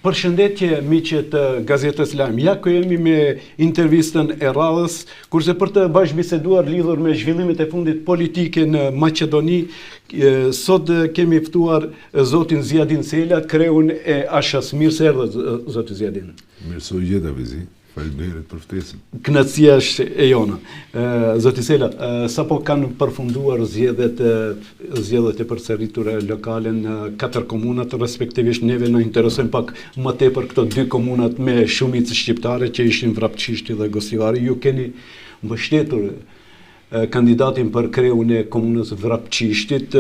Përshëndetje miqet të Gazetës Lajm. Ja ku jemi me intervistën e radhës, kurse për të bashkëbiseduar lidhur me zhvillimet e fundit politike në Maqedoni, sot kemi ftuar zotin Zjadin Sela, kreun e Ashas. Mirë se erdhët, zoti Zjadin. Mirë se u gjeta vizi. Faleminderit për ftesën. Kënaqësia është e jona. Zoti Sela, sapo kanë përfunduar zgjedhjet e përsëritura lokale në 4 komunat, respektivisht neve na interesojnë pak më tepër këto 2 komunat me shumicë shqiptare që ishin Vrapçishti dhe Gosivari. Ju keni mbështetur kandidatin për kreun e komunës Vrapçishtit.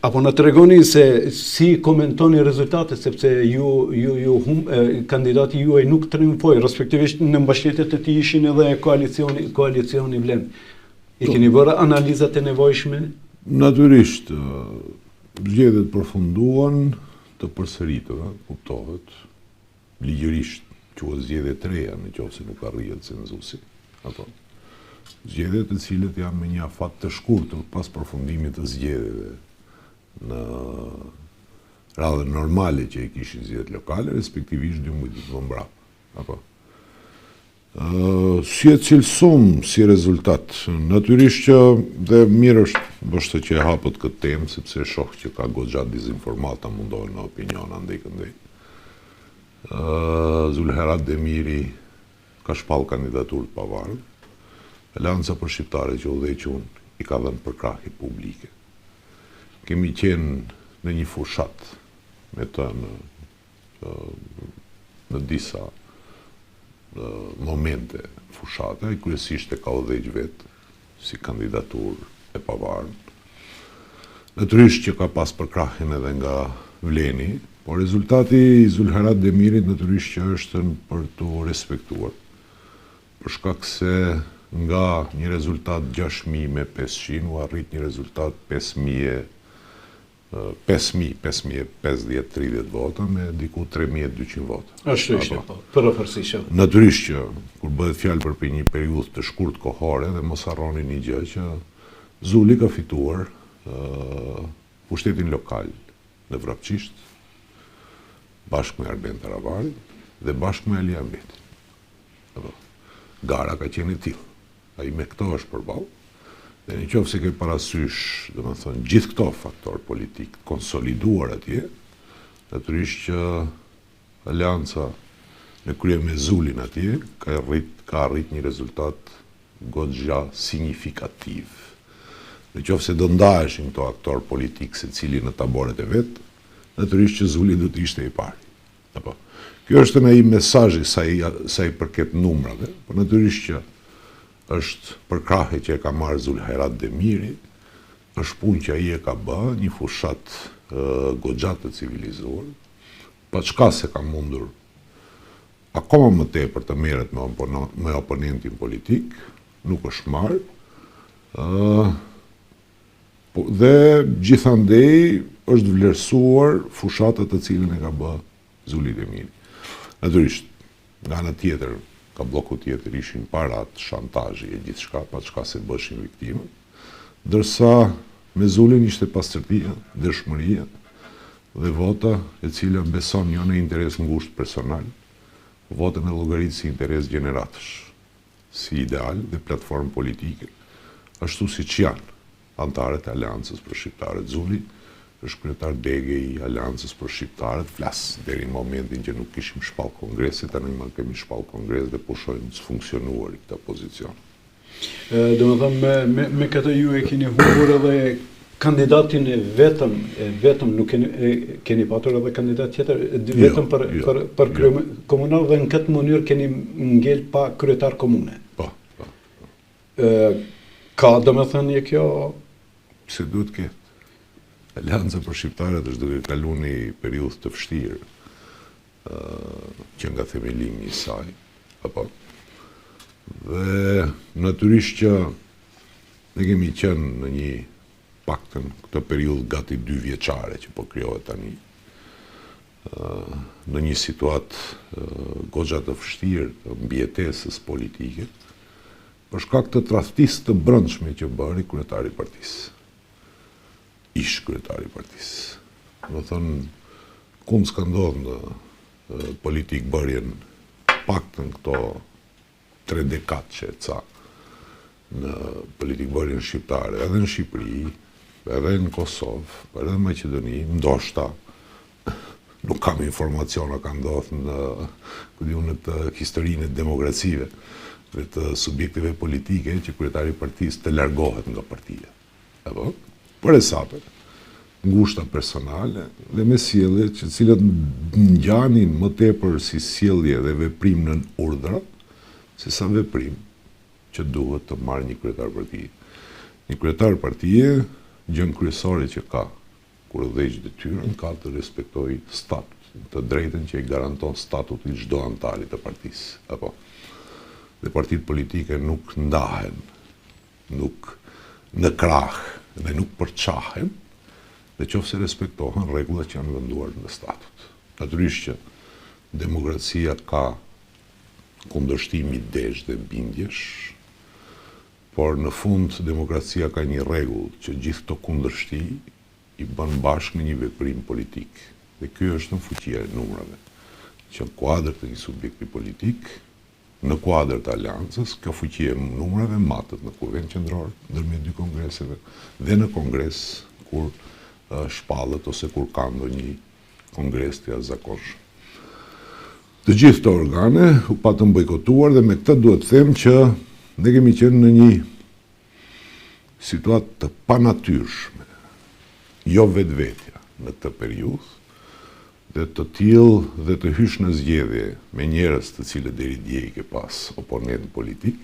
Apo na tregoni se si komentoni rezultatet, sepse kandidati juaj nuk triumfoi, respektivisht në mbështetjet e tij ishin edhe koalicioni Vlen. I keni bërë analizat e nevojshme? Natyrisht, zgjedhjet përfunduan të përsëritura, kuptohet, ligjërisht quhet zgjedhje të reja nëse nuk arrihet cenzusi, apo zgjedhjet të cilët janë me një afat të shkurtër pas përfundimit të zgjedhjeve në radhën normale që i kishin zgjedhjet lokale, respektivisht 12 më mbrapa. Apo si e cilësum si rezultat, natyrisht që dhe mirë është që e hapët këtë temë, sepse shoh që ka goxha dezinformata mundohen në opiniona ndej këndej. Zulherat Demiri ka shpall kandidaturë të pavarur. Alianca për shqiptare që udhëhequn i ka dhënë përkrahje publike. Kemi qenë në një fushat me të në disa momente fushata, i kryesisht e ka udhëheq vetë si kandidaturë e pavarur. Natyrisht që ka pas përkrahjen edhe nga Vleni, por rezultati i Zulherat Demirit natyrisht që është për të respektuar. Për shkak se nga një rezultat 6.000 me 500, u arrit një rezultat 5.050-30 vota me diku 3.200 vota. Ashtu ishte, përëfërsisht. Natyrisht që, kur bëhet fjalë për një periudhë të shkurt kohore, dhe mos harroni një gjë që Zuli ka fituar pushtetin lokal në Vrapçisht, bashkë me Arben Taravari dhe bashkë me Ali Ahmeti. Gara ka qenë e tillë. Ai me këto është përballë. Dhe në qoftë se ke parasysh, domethënë, gjithë këto faktor politik konsoliduar atje, natyrisht që Alianca në krye me Zulin atje ka arrit një rezultat goxha signifikativ. Në qoftë se do ndaheshin këto aktor politik secili në taboret e vet, natyrisht që Zuli do të ishte i pari. Apo kjo është ai mesazhi sa i përket numrave, por natyrisht që është përkrahje që e ka marrë Zulherat Demiri, është punë që ai e ka bë, një fushat goxha të civilizuar, pa çka se ka mundur akoma më tepër të merret me oponentin politik, nuk është marrë, dhe gjithandej është vlerësuar fushatët të cilën e ka bë Zuli Demiri. Natyrisht, nga ana tjetër, ka bloku tjetër ishin parat, shantazhi e gjithçka, pa çka se bëshin viktimën, ndërsa me Zulin ishte pastërtia, dëshmëria dhe vota e cila beson jo në interes ngushtë personal, votën e llogarit si interes gjeneratësh, si ideal dhe platformë politike, ashtu siç janë antarët e Aleancës për shqiptarët. Zuli është kryetar dege i Aleancës për shqiptarët, flas deri në momentin që nuk kishim shpall kongresit, tani më kemi shpall kongres dhe pushojmë të funksionuar këta pozicion. Domethënë me këtë ju e keni humbur edhe kandidatin e vetëm nuk keni patur edhe kandidat tjetër vetëm për krye komunal dhe në këtë mënyrë keni ngel pa kryetar komune. Po. Ka domethënë kjo se duhet ketë. Alianca për shqiptarët është duke kaluar një periudhë të vështirë që nga themelimi i saj, apo. Dhe natyrisht që ne kemi qenë në një paktën këtë periudhë gati 2 vjeçare që po krijohet tani, në një situatë goxha të vështirë të mbijetesës politike, për shkak të tradhtisë të brendshme që bëri kryetari i partisë. Ish kryetari i partisë. Do thonë, Kumë s'ka ndodhë në politikë bërjen paktën këto 3 dekadë që e ca në politikë bërjen shqiptare, edhe në Shqipëri, edhe në Kosovë, edhe në Maqedoni, ndoshta, nuk kam informaciona ka ndodhë në të historinë e demokracive dhe të subjektive politike që kryetari partisë të largohet nga partia. Apo? Për e saper, ngushta personale dhe me sjellje që cilat ngjanin më tepër si sjellje dhe veprim në urdhra, se sa veprim që duhet të marrë një kryetar partie. Një kryetar partie, gjën kryesore që ka kur udhëheq detyrën, ka të respektojë statut, të drejtën që i garanton statuti çdo antari të partisë. Apo? Dhe partitë politike nuk ndahen, nuk në krah dhe nuk përçahen, dhe qofse respektohen rregullat që janë venduar në statut. Natyrisht që demokracia ka kundërshtim idesh dhe bindjesh, por në fund demokracia ka një rregull që gjithë këto kundërshti i bën bashkë në një veprim politik. Dhe ky është në fuqia e numrave, që në kuadër të një subjekti politik, në kuadër të aleancës, kjo fuqi e numrave matet në kuvend qendror, ndërmjet 2 kongreseve, dhe në kongres kur shpallet ose kur ka ndonjë kongres të jashtëzakonshëm. Të gjithë këto organe u patën bojkotuar dhe me këtë duhet të them që ne kemi qenë në një situatë të panatyrshme, jo vetvetja në këtë periudhë, dhe të tillë dhe të hysh në zgjedhje me njerëz të cilët deri dje i ke pas oponent politik,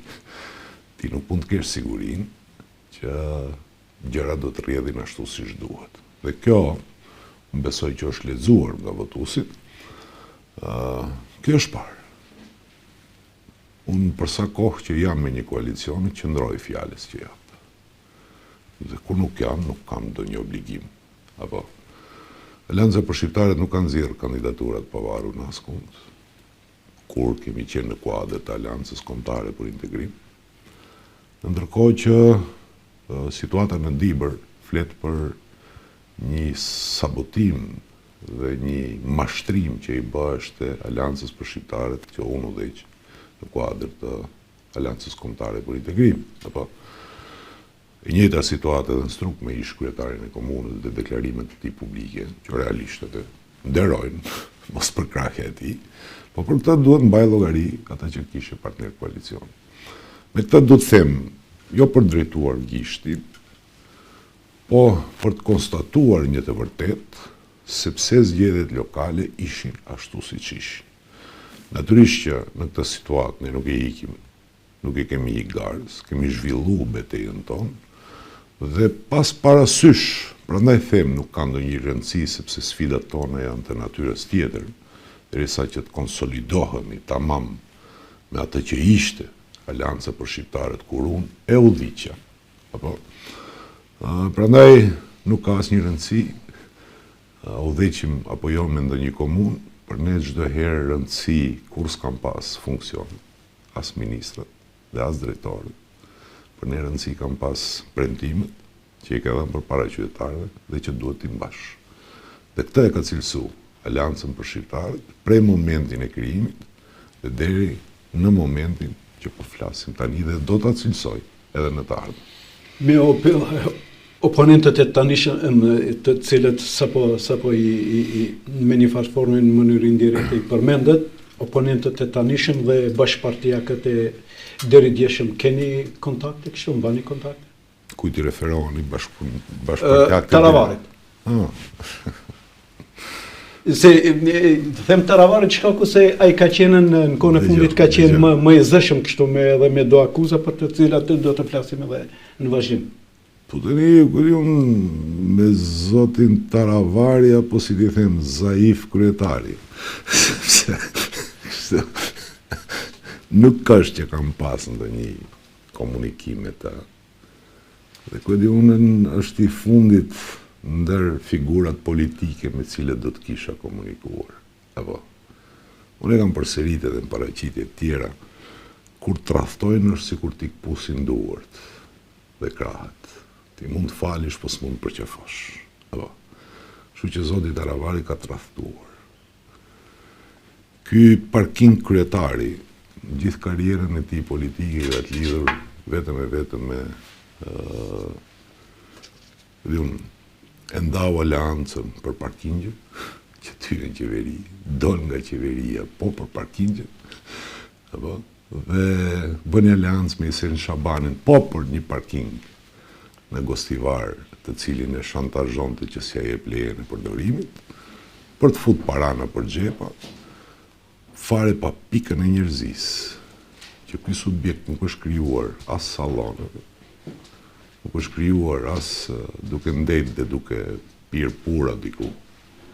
ti nuk mund të kesh sigurinë që gjërat do të rrjedhin ashtu siç duhet. Dhe kjo, më besoj që është lexuar nga votuesit, kjo është parë. Unë përsa kohë që jam me një koalicion, qëndroj fjalës që jap. Dhe kur nuk jam, nuk kam ndonjë obligim. Apo Aleanca për Shqiptarët nuk kanë nxjerrë kandidaturat pavarur në askund, kur kemi qenë në kuadër të Aleancës Kombëtare për Integrim. Ndërkohë që situata në Dibër flet për një sabotim dhe një mashtrim që i bëhet Aleancës për Shqiptarët që unë udhëheq në kuadër të Aleancës Kombëtare për Integrim. Apo e njëjta situatë edhe në Struk me ish kryetarin e komunës dhe deklarimet e tij publike, që realisht e nderojnë mos përkrahje e tij, po për këtë duhet mbaj llogari ata që kishe partner koalicion. Me këtë do të them, jo për drejtuar gishtin, po për të konstatuar një të vërtet, sepse zgjedhjet lokale ishin ashtu siç ishin. Natyrisht që në këtë situatë ne nuk e ikim, nuk e kemi ik garës, kemi zhvilluar betejën tonë, dhe pas parasysh, prandaj them nuk ka ndonjë rëndësi sepse sfidat tona janë të natyrës tjetër, derisa që të konsolidohemi tamam me atë që ishte Aleanca për Shqiptarët kur unë e udhëhiqja. Apo prandaj nuk ka asnjë rëndësi udhëheqim apo jo me ndonjë komunë, për ne çdo herë rëndësi kur s'kam pas funksion, as ministrat dhe as drejtorët. Për ne rëndësi kam pas premtimet që i ka dhënë përpara qytetarëve dhe që duhet t'i mbash. Dhe këtë e ka cilësu Aleancën për Shqiptarët prej momentin e krijimit dhe deri në momentin që po flasim tani dhe do ta cilësoj edhe në të ardhmen. Me oponentët e tanishëm të cilët sapo me një farë formë në mënyrë indirekte i përmendet, oponentët e tanishëm dhe bashkëpartia këtë deri djeshëm, keni kontakte kështu, mbani kontakte? Kujt i referoheni bashkëpartia? Taravarit. Se them Taravarit çka ku se ai ka qenë në kohën e fundit ka qenë më i zëshëm kështu edhe me do akuza për të cilat do të flasim edhe në vazhdim. Po tani unë me zotin Taravari apo si ti them Zaif kryetari. Nuk ka që kam pas ndonjë komunikim me ta. Dhe këtë unë është i fundit ndër figurat politike me cilët do të kisha komunikuar. Apo, unë e kam përsëritur edhe në paraqitje të tjera, kur tradhtojnë është sikur t'i kpusin duart dhe krahët. Ti mund të falish, po s'mund të përqafosh. Apo, kështu që zoti Taravari ka tradhtuar. Ky parking kryetari, gjithë karrierën e tij politike i atë lidhur vetëm me e ndau aleancën për parkingje, që tyre në qeveri, dol nga qeveria, po për parkingje, apo, dhe bëni aleancë me Isen Shabanin, po për një parking në Gostivar, të cilin e shantazhonte që s'ja jep lejen e përdorimit, për të fut parana për xhepa, fare pa pikën e njerëzisë, që ky subjekt nuk është krijuar as salloneve, nuk është krijuar as duke ndetë dhe duke pirë pura diku,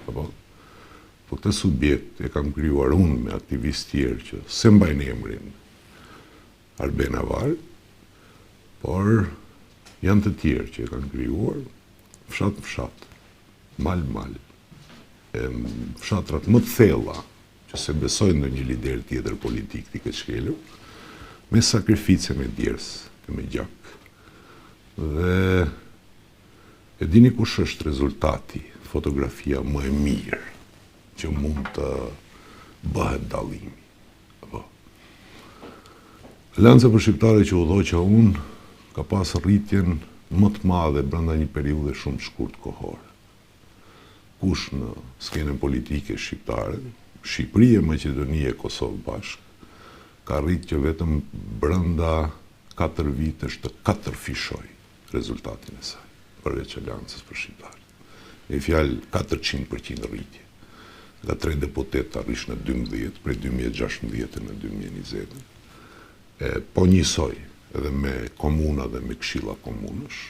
apo? Po këtë subjekt e kam krijuar unë me aktivistë tjerë që se mbajnë emrin Arben Avar, por janë të tjerë që e kanë krijuar fshat në fshat, mal, fshatrat më të thella që se besojnë në një lider tjetër politik t'i këtë shkelur, me sakrificën e djers e me gjak. Dhe e dini kush është rezultati, fotografia më e mirë që mund të bëhet dallimi. Aleanca për shqiptarët që udhëhoqa unë ka pas rritjen më të madhe brenda një periudhe shumë të shkurt kohore. Kush në skenën politike shqiptare, Shqipëri e Maqedonia e Kosovë bashkë, ka rritë që vetëm brenda 4 vitesh të 4-fishoj rezultatin e saj, përveç Aleancës për shqiptarët. Në fjalë 400% rritje. Nga 3 deputet arrish në 12, prej 2016 në 2020. Po njësoj edhe me komuna dhe me këshilla komunësh.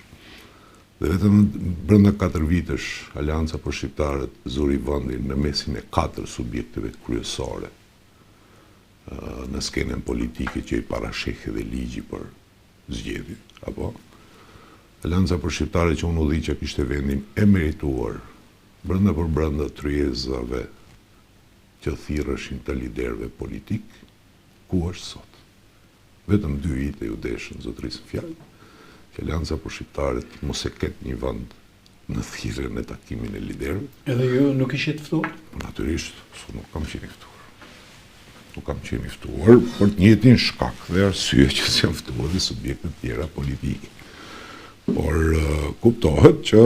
Dhe vetëm brenda 4 vitesh Aleanca për shqiptarët zuri vendin në mesin e 4 subjekteve kryesore në skenën politike që i parasheh edhe ligji për zgjedhje, apo Aleanca për shqiptarët që unë udhëhiqja kishte vendin e merituar brenda për brenda tryezave që thirrëshin të liderëve politik, ku është sot? Vetëm 2 vite ju deshën zotërisë fjalë, që Aleanca për shqiptarët mos e ketë një vend në thirrjen e takimin e liderëve. Edhe ju nuk ishit ftuar? Natyrisht, nuk kam qenë i ftuar. Nuk kam qenë i ftuar për të njëjtin shkak dhe arsye që s'janë ftuar dhe subjektet tjera politike. Por kuptohet që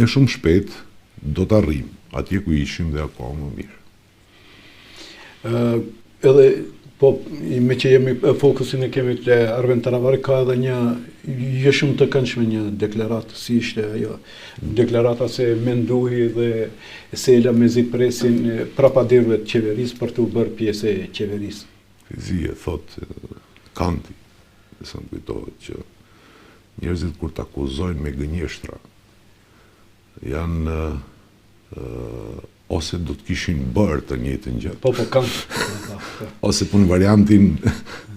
ne shumë shpejt do të arrijmë atje ku ishim dhe akoma më mirë. Edhe po, me që jemi fokusin e kemi të Arben Taravari, ka edhe një jo shumë të këndshme një deklaratë, si ishte ajo deklarata se menduhi dhe Sela me zitpresin prapadirëve të qeverisë për të bërë pjesë e qeverisë. Fizi e thot Kanti, dhe sa më kujtohet që njerëzit kur të akuzojnë me gënjeshtra, janë ose do të kishin bërë të njëjtën gjë. Po, kanë. Ose në variantin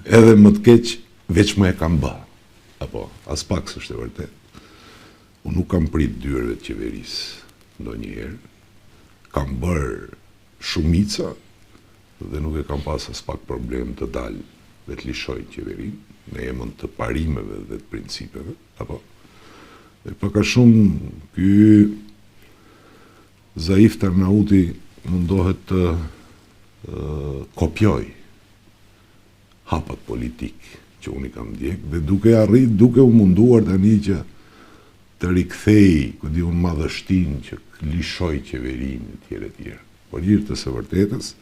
edhe më të keq, veç më e kanë bërë. Apo, as pak s'është e vërtet. Unë nuk kam prit dyerve të qeverisë ndonjëherë. Kam bërë shumica dhe nuk e kam pas as pak problem të dalë dhe të lishoj qeverinë në emën të parimeve dhe të principeve. Apo, dhe pak a shumë ky Zaif Ternauti mundohet të kopjoj hapat politik që unë i kam ndjek dhe duke u munduar tani që të rikthej këdi unë madhështin që lishoj qeverinë e tjere. Por hirë të së vërtetës,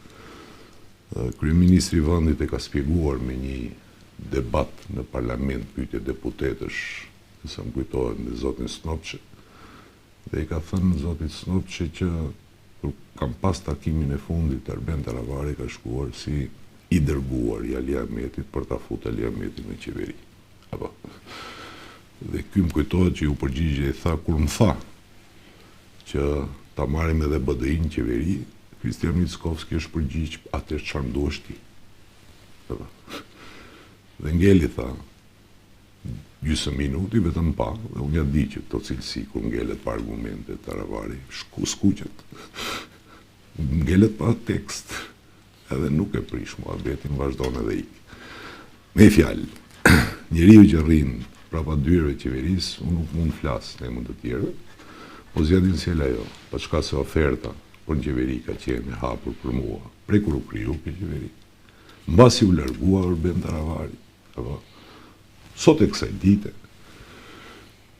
kryeministri i vendit e ka spjeguar me një debat në parlament pyetje deputetësh, sa më kujtohet në zotin Snopçe, dhe i ka thënë zotit Snopçe që kur kam pas takimin e fundit, Arben Taravari ka shkuar si i dërguar i Ali Ahmetit për ta futur Ali Ahmetin në qeveri. Apo. Dhe ky më kujtohet që ju përgjigje i tha, kur më tha që ta marrim edhe BDI në qeveri, Kristian Mickovski është përgjigj atë çfarë duhesh ti. Apo. Dhe ngeli tha, gjysmë minuti vetëm pa, dhe unë ja di që këto cilësi kur ngelet pa argumente Taravari, skuqet. Ngelet pa tekst, edhe nuk e prish muhabetin, vazhdon edhe ik. Me fjalë, njeriu që rrin prapa dyerve qeverisë, unë nuk mund flas në emër të tjerëve, po zgjatin Sela jo, pa çka se oferta por në qeveri ka qenë e hapur për mua, prej kur u kriju kjo qeveri. Mbasi u largua Arben Taravari, apo sot e kësaj dite.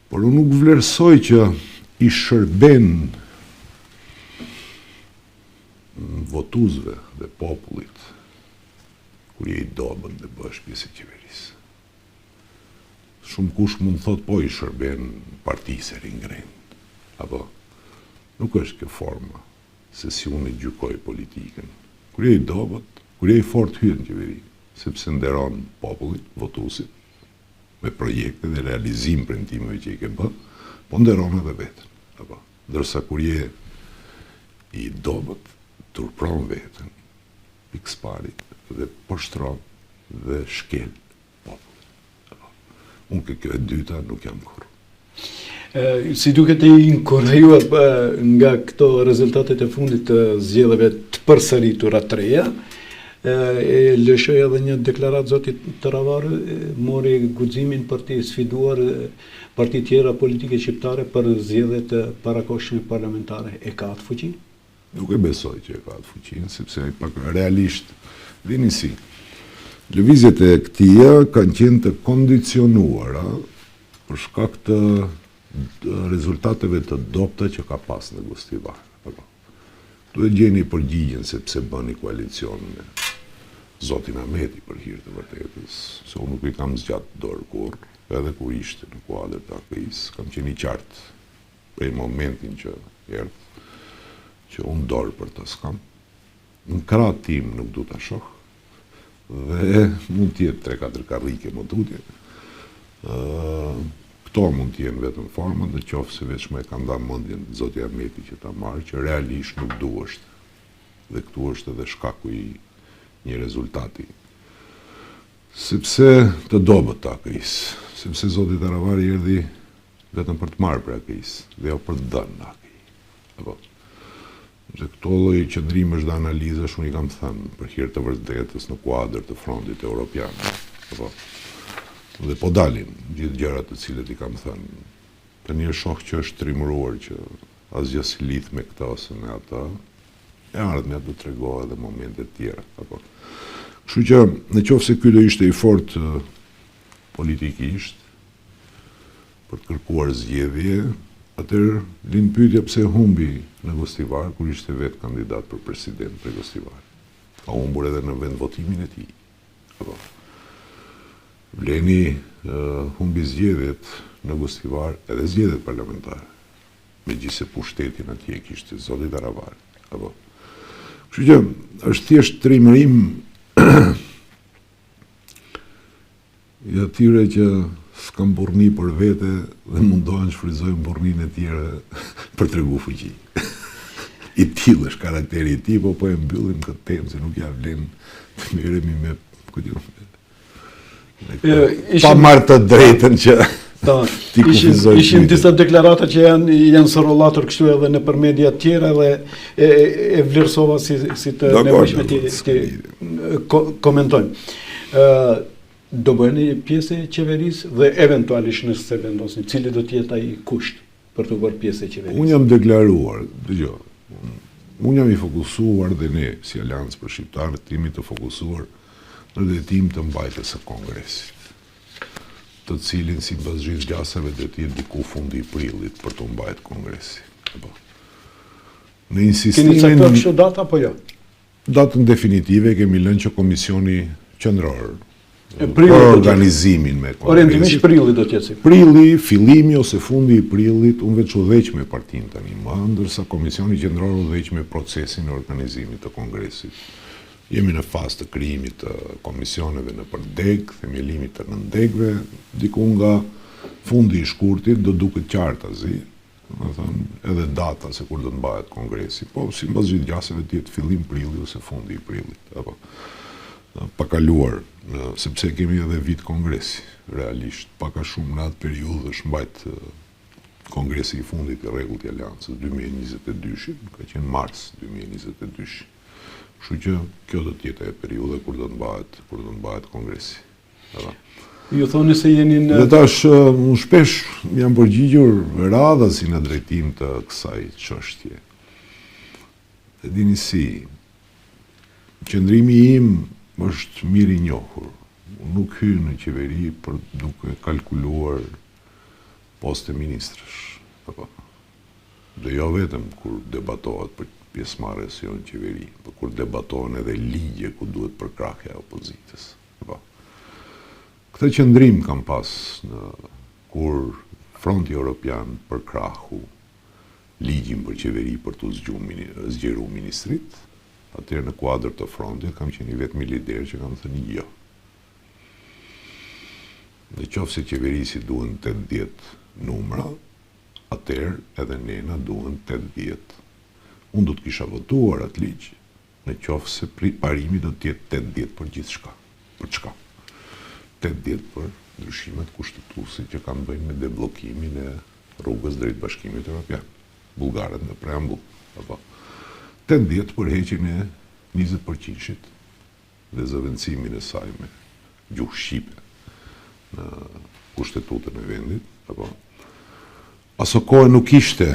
Por unë nuk vlerësoj që i shërben votuesve dhe popullit kur je i dobën dhe bësh pjesë e qeverisë. Shumë kush mund thot po i shërben partisë e ringrenjt. Apo nuk është kjo forma se si unë i gjykoj politikën. Kur je i dobët, kur je i fort hyn në qeveri, sepse nderon popullit, votuesit, me projekte dhe realizim premtimeve që i ke bë, po nderon edhe vetën. Apo, ndërsa kur je i dobët, turpron vetën, pikspari dhe poshtron dhe shkel popullin. Unë kjo e dyta nuk jam kurrë. Si duket e inkorrijuar nga këto rezultatet e fundit të zgjedhjeve të përsëritura të reja, e lëshoj edhe një deklarat zotit Taravari, mori guximin për të sfiduar parti tjera politike shqiptare për zgjedhjet e parakohshme parlamentare. E ka atë fuqi? Nuk e besoj që e ka atë fuqin, sepse pak realisht, dini si, lëvizjet e këtia kanë qenë të kondicionuara për shkak të rezultateve të dobta që ka pas në Gostivar. Duhet gjeni përgjigjen sepse bëni koalicion me Zotin Ahmeti për hir të vërtetës, se unë nuk i kam zgjatë dorë kur, edhe kur ishte në kuadër të AKI-s, kam qenë i qartë prej momentin që erdhë, që unë dorë për të skam. Në krah tim nuk du ta shoh, dhe mund t'jetë 3-4 karrike më tutje. Këto mund t'jenë vetëm format, në qoftë se vetëm e ka nda mendjen Zoti Ahmeti që ta marrë, që realisht nuk duhet. Dhe këtu është edhe shkaku i një rezultati. Sepse të dobët të AKI-s, sepse Zoti Taravari erdhi vetëm për të marrë për AKI-s, dhe jo për të dhënë AKI. Apo, dhe këto lloj qëndrimesh dhe analizash unë i kam thënë për hir të vërtetës në kuadër të frontit evropian. Apo, dhe po dalin gjithë gjërat të cilët i kam thënë. Të një shoh që është trimëruar që asgjë si lidh me këtë ose me ata, e ardhmja do të tregojë edhe momente të tjera. Apo. Kështu që në qoftë se ky do ishte i fort politikisht për të kërkuar zgjedhje, atëherë lind pyetja pse humbi në Gostivar kur ishte vetë kandidat për president për Gostivar. Ka humbur edhe në vendvotimin e tij. Apo. Vleni humbi zgjedhjet në Gostivar edhe zgjedhjet parlamentare. Megjithëse pushtetin atje kishte Zoti Taravari. Apo. Kështu që është thjesht trimërim i atyre që s'kam burrni për vete dhe mundohen shfrytëzojnë burrninë e tjera për tregu fuqi. I tillë është karakteri i tij, po e mbyllim këtë temë se nuk ja vlen të merremi me pa marrë të drejtën që ti kufizoj. Ishin disa deklarata që janë sërrollatur kështu edhe në për media tjera dhe e vlerësova si të nevojshme ti komentojmë. Do bëheni pjesë e qeverisë dhe eventualisht nëse se vendosni, cili do të jetë ai kusht për të bërë pjesë e qeverisë? Unë jam deklaruar, dëgjoj. Unë jam i fokusuar dhe ne si Aleancë për Shqiptarët jemi të fokusuar në drejtim të mbajtjes së Kongresit, të cilin sipas gjithë gjasave do të jetë diku fundi i prillit për të mbajtur Kongresi. Apo. Në insistimin keni caktuar kështu datë apo jo? Datën definitive kemi lënë që Komisioni Qendror për organizimin me Kongresin. Orientimisht prilli do të jetë. Prilli, fillimi ose fundi i prillit, unë veç udhëheq me partinë tani më, ndërsa Komisioni Qendror udhëheq me procesin e organizimit të Kongresit. Jemi në fazë të krijimit të komisioneve në përdeg, themelimit të nëndegve, diku nga fundi i shkurtit do duket qartë azi, edhe data se kur do të mbahet Kongresi, po sipas gjithë gjasave të jetë fillim prilli ose fundi i prillit, apo pa kaluar, sepse kemi edhe vit Kongresi, realisht, paka shumë në atë periudhë është mbajt Kongresi i fundit i rregullt i Aleancës 2022, ka qenë mars 2022. Kështu që kjo do të jetë e periudha kur do të mbahet Kongresi. Ju thoni se jeni në... Dhe tash, unë shpesh jam përgjigjur radhasi në drejtim të kësaj çështje. E dini si, qëndrimi im është mirë i njohur. Unë nuk hy në qeveri për duke kalkuluar poste ministrësh. Apo. Dhe jo vetëm kur debatohet për pjesëmarrjes jo në qeveri, por kur debatohen edhe ligje ku duhet përkrahja e opozitës. Apo. Këtë qëndrim kam pas kur Fronti Europian përkrahu ligjin për qeveri për të zgjeru ministrit, atëherë në kuadër të frontit kam qenë i vetmi lider që kam thënë jo. Në qoftë se qeverisi duhen 80 numra, atëherë edhe nena duhen 80. Unë do të kisha votuar atë ligj, në qoftë se parimi do të jetë 80 për gjithçka. Për çka? 80 për ndryshimet kushtetuese që kanë bëjnë me debllokimin e rrugës drejt Bashkimit Evropian. Bullgarët në preambull. Apo 80 për heqjen e 20%-shit dhe zëvendësimin e saj me gjuhë shqipe në kushtetutën e vendit. Apo aso kohë nuk ishte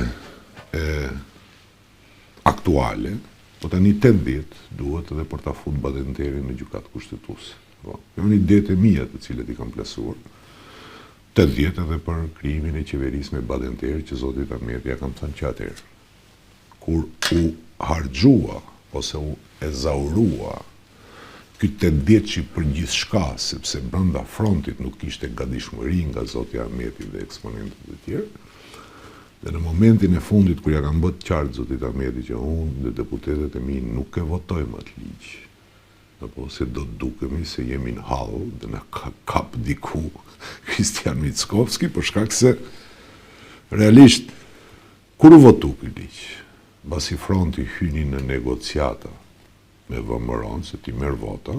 aktuale, po tani 80 duhet edhe për ta futur badenterin në gjykatë kushtetuese. Janë idetë e mia të cilat i kam plasuar. 80 edhe për krijimin e qeverisë me badenter që zoti Ahmeti ja kam thënë që atëherë kur u harxhua ose u ezaurua ky 80 për gjithçka, sepse brenda frontit nuk kishte gatishmëri nga zoti Ahmeti dhe eksponentët e tjerë. Dhe në momentin e fundit kur ja kam bërë qartë zotit Ahmeti që unë dhe deputetët e mi nuk e votojmë atë ligj, apo se do të dukemi se jemi në hall dhe na kap diku Kristian Mickovski, për shkak se realisht kur u votu ky ligj, mbasi fronti hyni në negociata me VMRO se ti merr vota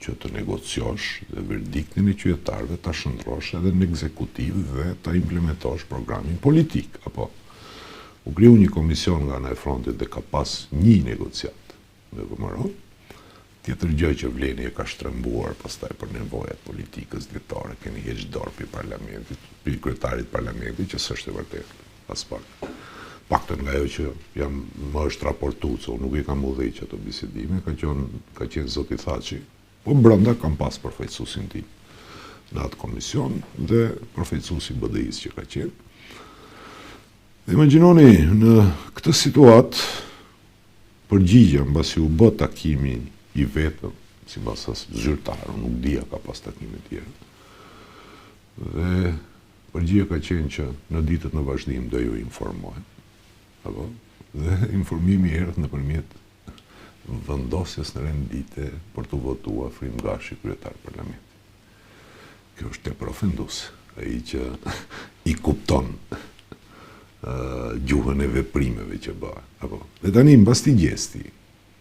që të negociosh dhe verdiktin e qytetarëve ta shndrosh edhe në ekzekutiv dhe ta implementosh programin politik. Apo u kriu një komision nga ana e frontit dhe ka pas një negociat me VMRO. Tjetër gjë që vleni e ka shtrembuar pastaj për nevojat politikës dietare, keni heq dorë pi parlamentit, pi kryetarit parlamentit, që s'është e vërtetë, as pak. Paktën nga ajo që më është raportuar, se unë nuk i kam udhëheq ato bisedime, ka qenë zoti Thaçi, po brenda kam pas përfaqësuesin tim në atë komision dhe përfaqësuesi BDI-s që ka qenë. Dhe imagjinoni në këtë situatë përgjigja mbasi u bë takimi i vetëm, si basas zyrtarë, nuk dija ka pas takime tjera. Dhe përgjigja ka qenë që në ditët në vazhdim do ju informojnë. Apo? Dhe informimi erdhi nëpërmjet vendosjes në rendite për të votuar Frim Gashi kryetar parlamentit. Kjo është tepër ofenduese. Ai që i kupton gjuhën e veprimeve që bëhen. Apo? Dhe tani mbas ti gjesti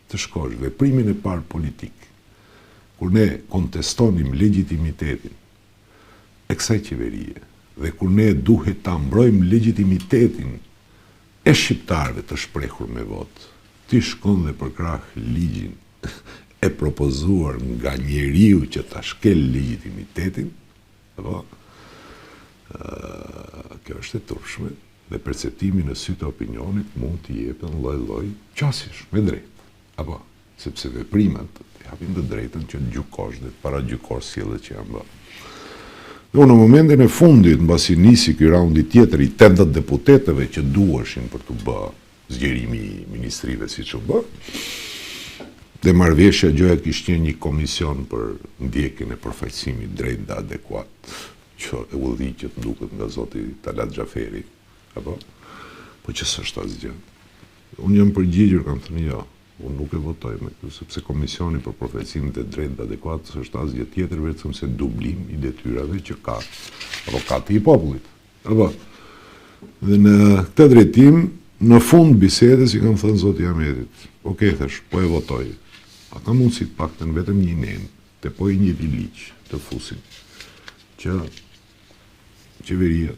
të shkosh veprimin e parë politik, kur ne kontestonim legitimitetin e kësaj qeverie, dhe kur ne duhet ta mbrojmë legitimitetin e shqiptarëve të shprehur me votë, ti shkon dhe përkrah ligjin e propozuar nga njeriu që ta shkel legitimitetin, apo kjo është e turpshme dhe perceptimi në sy të opinionit mund t'i jepen lloj-lloj qasjesh me drejt. Apo, sepse veprimet japin të drejtën që gjykosh dhe para gjykosh sjelljet që janë bërë. Dhe në momentin e fundit, mbasi nisi ky raundi tjetër i 80 deputetëve që duheshin për të bërë zgjerimi i ministrive siç u bë, dhe marrëveshja gjëja kishte qenë një komision për ndjekjen e përfaqësimit drejt dhe adekuat, që e udhëhiqet duket nga zoti Talat Xhaferi, apo po që s'është asgjë. Unë jam përgjigjur, kam thënë jo. Unë nuk e votoj me këtë, sepse komisioni për përfaqësimin e drejtë dhe adekuatës është asgjë tjetër vetëm se dublim i detyrave që ka avokati i popullit. Apo. Dhe në këtë drejtim, në fund bisedës i kam thënë zoti Ahmetit, "Okej, thash, po e votoj. A ka mundësi të paktën vetëm një nen, të po i një ligj të fusin që qeveria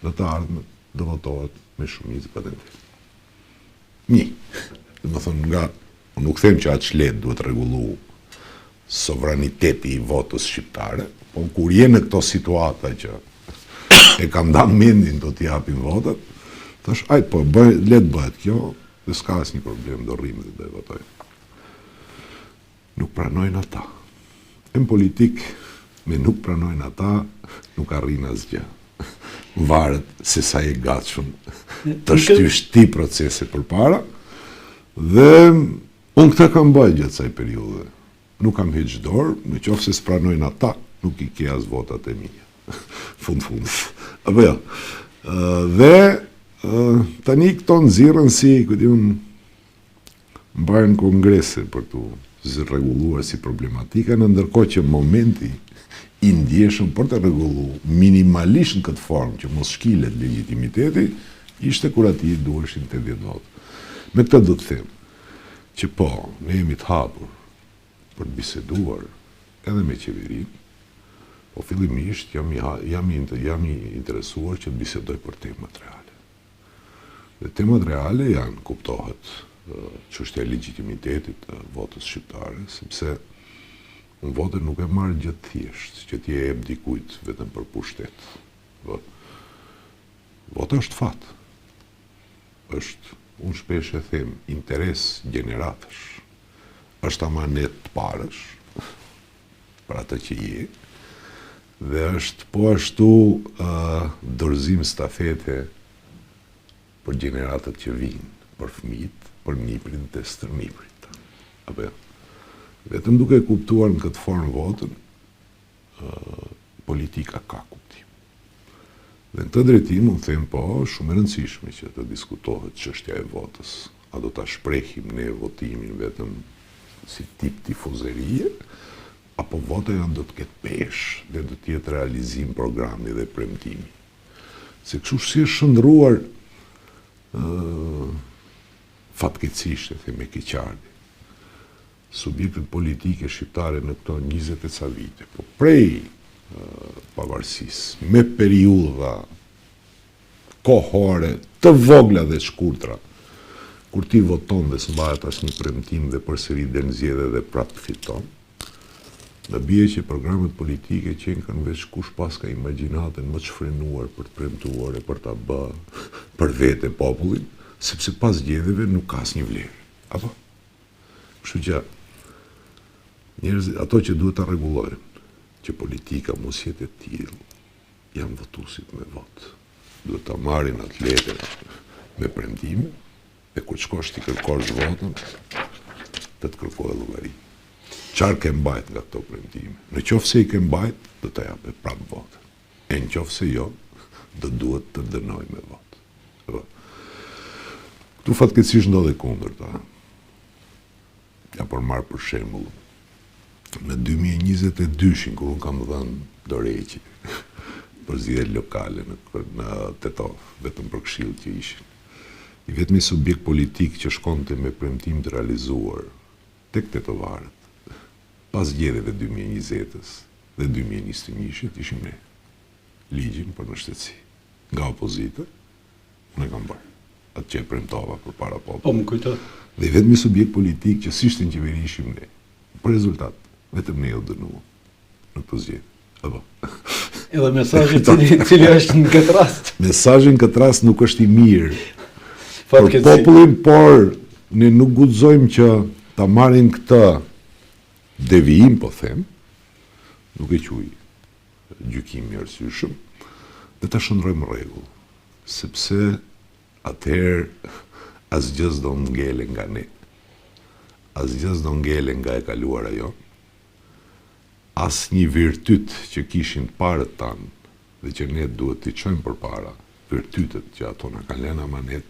në të ardhmen do votohet me shumicë patente." Një. Dhe më thonë nga, nuk them që atë shlet duhet rregullu sovraniteti i votës shqiptare, po kur je në këto situata që e kam ndan mendin do t'i japim votat, thash, po, le të bëhet kjo, dhe s'ka asnjë problem, do rrimë dhe do e votojmë. Nuk pranojnë ata. Në politik, me nuk pranojnë ata, nuk arrin asgjë. Varet se sa e gatshëm të shtysh ti procese përpara, dhe unë këta kam bajt gjatë saj periudhe. Nuk kam heq dorë, në qoftë se s'pranojnë ata, nuk i ke as votat e mia. Fund. Apo jo. Dhe tani këto nxirren si, mbajnë kongrese për tu rregulluar si problematika, në ndërkohë që momenti i ndjeshëm për të rregulluar minimalisht në këtë formë që mos shkilet legitimiteti, ishte kur ati duheshin 80 votë. Me këtë do të them që po, ne jemi të hapur për të biseduar edhe me qeverinë, po fillimisht jam i interesuar që të bisedoj për temat reale. Dhe temat reale janë, kuptohet, çështja e legitimitetit të votës shqiptare, sepse unë votën nuk e marrë gjë të thjeshtë, që t'je jep dikujt vetëm për pushtet. Vota është fat. Unë shpesh e them, interes gjeneratësh. Është amanet të parësh, për atë që je, dhe është po ashtu dorëzim stafete për gjeneratët që vinë, për fëmijët, për niprin dhe stërniprit. Apo vetëm duke kuptuar në këtë formë votën, politika ka kuptim. Dhe në të drejtim, unë them po, shumë e rëndësishme që të diskutohet çështja e votës. A do ta shprehim ne votimin vetëm si tip tifozerie, apo vota janë do të ketë peshë dhe do të jetë realizim programi dhe premtimi. Se kështu si është shndruar fatkeqësisht, e them me keqardhje, subjektet politike shqiptare në këto 20 e ca vite, po prej pavarësisë, me periudha kohore të vogla dhe shkurtra, kur ti voton dhe s'mbahet asnjë premtim dhe përsëri del zgjedhje dhe prapë fiton, në bie që programet politike qenë kanë veç kush pas ka imagjinatën më të shfrenuar për të premtuar e për ta bë për vete popullin, sepse pas zgjedhjeve nuk ka asnjë vlerë. Apo? Kështu që njerëzit, ato që duhet ta rregullojnë, që politika mos jetë e tillë, janë votuesit me votë. Duhet ta marrin atë letër me premtime, dhe kur shkosh ti kërkosh votën, të kërkohet llogari. Çfarë ke mbajt nga këto premtime? Në qoftë se i ke mbajt, do ta japë prapë votën. E në qoftë se jo, do duhet të dënoj me votë. Këtu fatkeqësisht ndodhe kundërta. Ja por marr për shembull, në 2022, kur unë kam dhënë dorëheqje për zgjedhjet lokale në Tetov, vetëm për këshill që ishin. I vetmi subjekt politik që shkonte me premtim të realizuar tek tetovarët, pas zgjedhjeve 2020-s dhe 2021-shit, ishim ne. Ligjin për mbështetësi. Nga opozita, unë e kam bërë. Atë që e premtova për para popullit. Po, më kujto. Dhe vetmi subjekt politik që s'ishte në qeveri ishim ne. Për rezultat, vetëm ne u dënuam në këtë zgjedhje. Apo. Edhe mesazhi cili është në këtë rast. Mesazhi në këtë rast nuk është i mirë për popullin, por ne nuk guxojmë që ta marrin këtë devijim, po them, nuk e quaj gjykim i arsyeshëm, dhe ta shndrojmë rregull, sepse atëherë asgjë s'do ngele nga ne. Asgjë s'do ngele nga e kaluara jonë. Asnjë virtyt që kishin parët tanë dhe që ne duhet t'i çojmë përpara, virtytet që ato na kanë lënë amanet,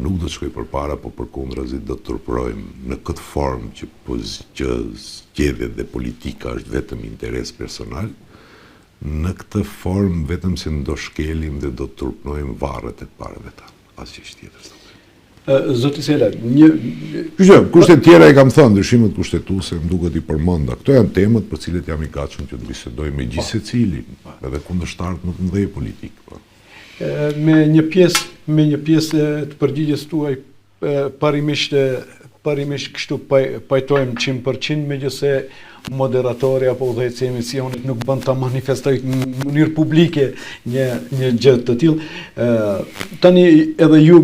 nuk do të shkoj përpara, po përkundrazi do të turpërojmë në këtë formë që zgjedhjet dhe politika është vetëm interes personal, në këtë formë vetëm se do shkelim dhe do të turpërojmë varret e parëve tanë. Asgjë tjetër. Zoti Sela, kushtet tjera i kam thënë, ndryshimet kushtetuese më duket i përmenda. Këto janë temat për cilet jam i gatshëm që të bisedoj me gjithë secilin, edhe kundërshtarët më të mëdhenj politik. Me një pjesë të përgjigjes tuaj parimisht parimisht kështu pajtojmë 100%, megjithse moderatori apo udhëheqësi i emisionit nuk bën ta manifestoj në mënyrë publike një gjë të tillë. Tani edhe ju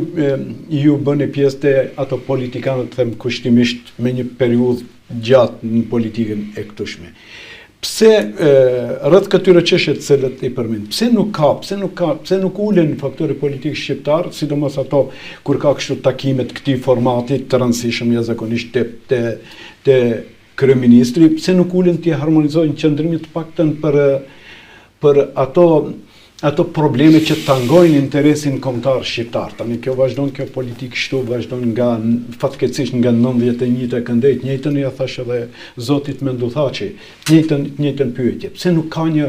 bëni pjesë të ato politikanët, them kushtimisht me një periudhë gjatë në politikën e këtushme. Pse rreth këtyre çështjeve të cilat i përmend, pse nuk ulen faktorë politikë shqiptar, sidomos ato kur ka kështu takime të këtij formati të rëndësishëm jashtëzakonisht te kryeministri, pse nuk ulen të harmonizojnë qëndrimet të paktën për ato probleme që tangojnë interesin kombëtar shqiptar. Tani kjo politikë kështu vazhdon nga fatkeqësisht nga 91 këndej, njëjtën ja thash edhe zotit Menduthaçi, njëjtën pyetje. Pse nuk ka një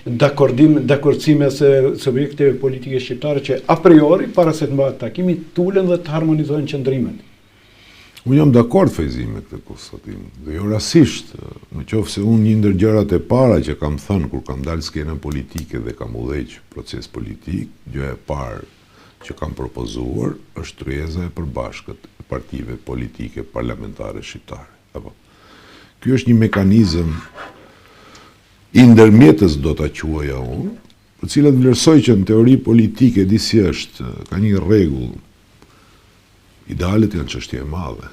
dakordsim mes subjekteve politike shqiptare që a priori para se të mbahet takimi tulen dhe të harmonizojnë qëndrimet? Unë jam dakord Fajzi me këtë konstatim, dhe jo rasisht, në qoftë se unë një ndër gjërat e para që kam thënë kur kam dalë skenën politike dhe kam udhëheq proces politik, gjëja e parë që kam propozuar është tryeza e përbashkët e partive politike parlamentare shqiptare. Apo. Ky është një mekanizëm i ndërmjetës do ta quaja unë, për cilat vlerësoj që në teori politike disi është, ka një rregull. Idealet janë çështje e madhe.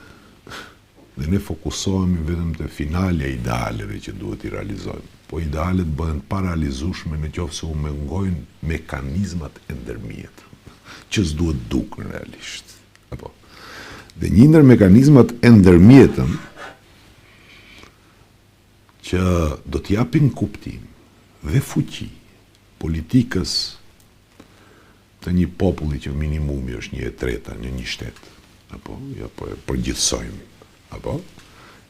Dhe ne fokusohemi vetëm te finalja e idealeve që duhet i realizojmë. Po idealet bëhen paralizueshme në qoftë se u mungojnë mekanizmat e ndërmjetëm, që s'duhet dukën realisht. Apo. Dhe një ndër mekanizmat e ndërmjetëm që do t'japin kuptim dhe fuqi politikës të një populli që minimumi është 1/3 në një shtet, apo ja po e përgjithsojmë, apo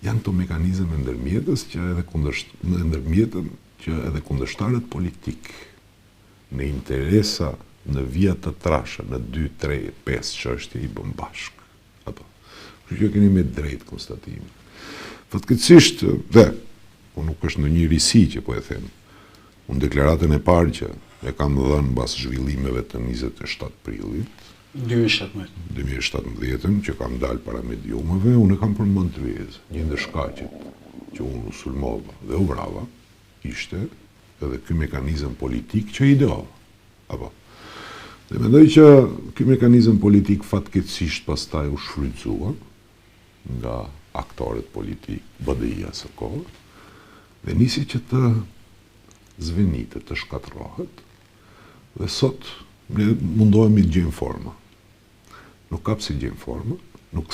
janë këto mekanizëm e ndërmjetës që edhe kundërshtarët politik në interesa në vija të trasha në 2, 3, 5 çështje i bën bashk, apo. Kështu që keni me drejt konstatim. Fatkeqësisht dhe nuk është në një risi që po e them. Unë deklaratën e parë që e kam dhënë mbas zhvillimeve të 27 prillit 2017 që kam dalë para mediumeve, unë e kam përmend tryezë. Një ndër shkaqet që unë u sulmova dhe u vrava ishte edhe ky mekanizëm politik që i do. Apo. Dhe mendoj që ky mekanizëm politik fatkeqësisht pastaj u shfrytëzua nga aktorët politik, BDI-ja së kohës, dhe nisi që të zvenitet, të shkatërrohet, dhe sot ne mundohemi të gjejmë forma. Nuk ka pse gjejmë forma, nuk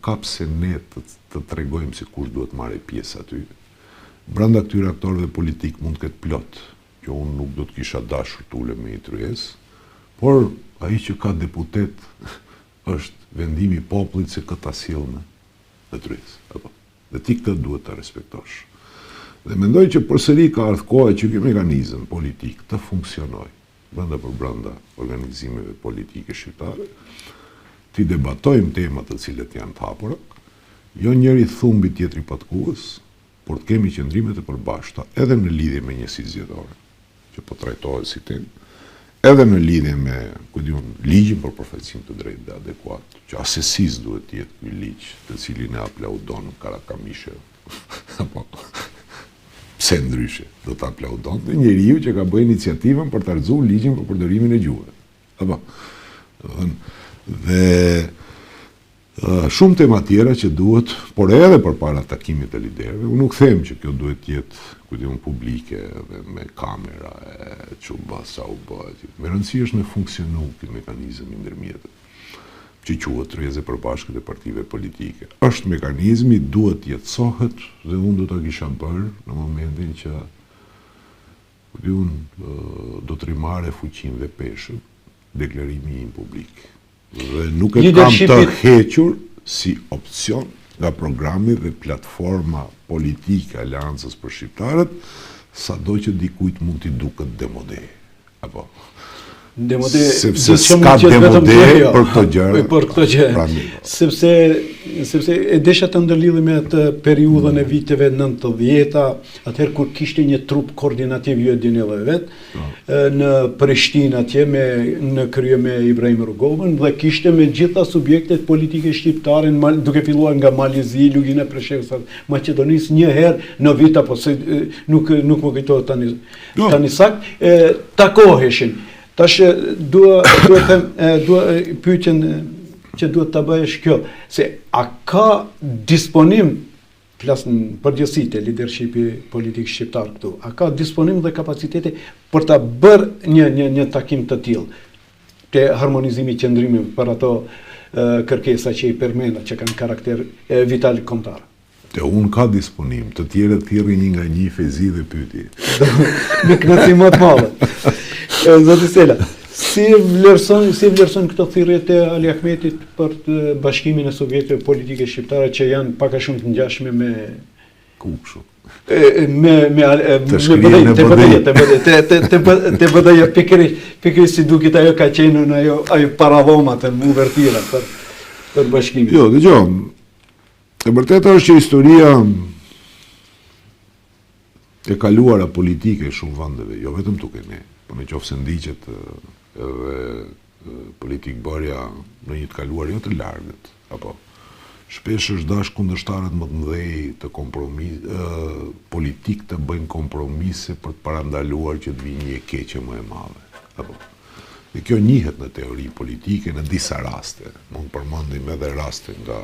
ka pse ne të tregojmë se kush duhet marrë pjesë aty. Brenda këtyre aktorëve politik mund të ketë plot, që unë nuk do të kisha dashur të ulem me një tryezë, por ai që ka deputet është vendimi i popullit se këtë sjell në tryezë, apo. Dhe ti këtë duhet ta respektosh. Dhe mendoj që përsëri ka ardhur koha që ky mekanizëm politik të funksionojë brenda organizimeve politike shqiptare, ti debatojmë temat të cilat janë të hapura, jo njëri thumbi tjetri patkues, por të kemi qëndrimet e përbashkëta edhe në lidhje me njësi zgjedhore, që po trajtohet si temë, edhe në lidhje me ligjin për përfaqësim të drejtë dhe adekuat, që asesis duhet të jetë ky ligj, të cilin e aplaudon Karakamishe, apo pse ndryshe do të aplaudon të njeriu që ka bërë iniciativën për të arzuar ligjin për përdorimin e gjuhës. Apo. Dhe shumë tema tjera që duhet, por edhe përpara takimit të liderëve, unë nuk them që kjo duhet të jetë publike dhe me kamera e çuba sa u bëhet. Me rëndësi është me funksionu ky mekanizëm i ndërmjetës, që quhet tryezë përbashkët e partive politike. Është mekanizmi, duhet jetësohet dhe unë do ta kisha bërë në momentin që do të rimare fuqinë dhe peshën deklarimi im publik. Dhe nuk e kam të hequr si opcion nga programi dhe platforma politike Aleancës për Shqiptarët, sado që dikujt mund t'i duket demode. Apo. sepse s'ka demode për këto gjëra. Për këto gjë. Sepse e desha të ndërlidhe me atë periudhën e viteve 90-ta, atëherë kur kishte një trup koordinativ, ju e dini edhe vetë, në Prishtinë atje në krye me Ibrahim Rrugovën, dhe kishte me gjitha subjektet politike shqiptare, duke filluar nga Malizi, Lugin e Preshevës, Maqedonisë, një herë në vit, apo se nuk më kujtohet tani sakt, takoheshin. Tash dua pyetjen që duhet ta bëhesh kjo, se a ka disponim, flas në përgjithësi leadershipi politik shqiptar këtu, a ka disponim dhe kapacitete për ta bërë një takim të tillë, te harmonizimi i qendrimit për ato kërkesa që i përmenda, që kanë karakter vital kombëtar? Te unë ka disponim, të tjerët thirrni një nga një fezi dhe pyeti. Me kënaqësi më të madhe. Zoti Sela, si vlerëson këto thirrje të Ali Ahmetit për bashkimin e subjekteve politike shqiptare që janë pak a shumë të ngjashme me Kukshu? Të BDJ, pikërisht si duket ajo ka qenë në ajo paradhomat e uvertira për bashkimin. Jo, dëgjoj. E vërteta është që historia e kaluara politike shumë vendeve, jo vetëm tuke ne, por në qoftë se ndiqet edhe politikbërja në një të kaluar jo të largët, apo shpesh është dash kundërshtarët më të mëdhej të politik të bëjnë kompromise për të parandaluar që të vijë një keqe më e madhe, apo. Dhe kjo njihet në teori politike në disa raste, mund përmendim edhe raste nga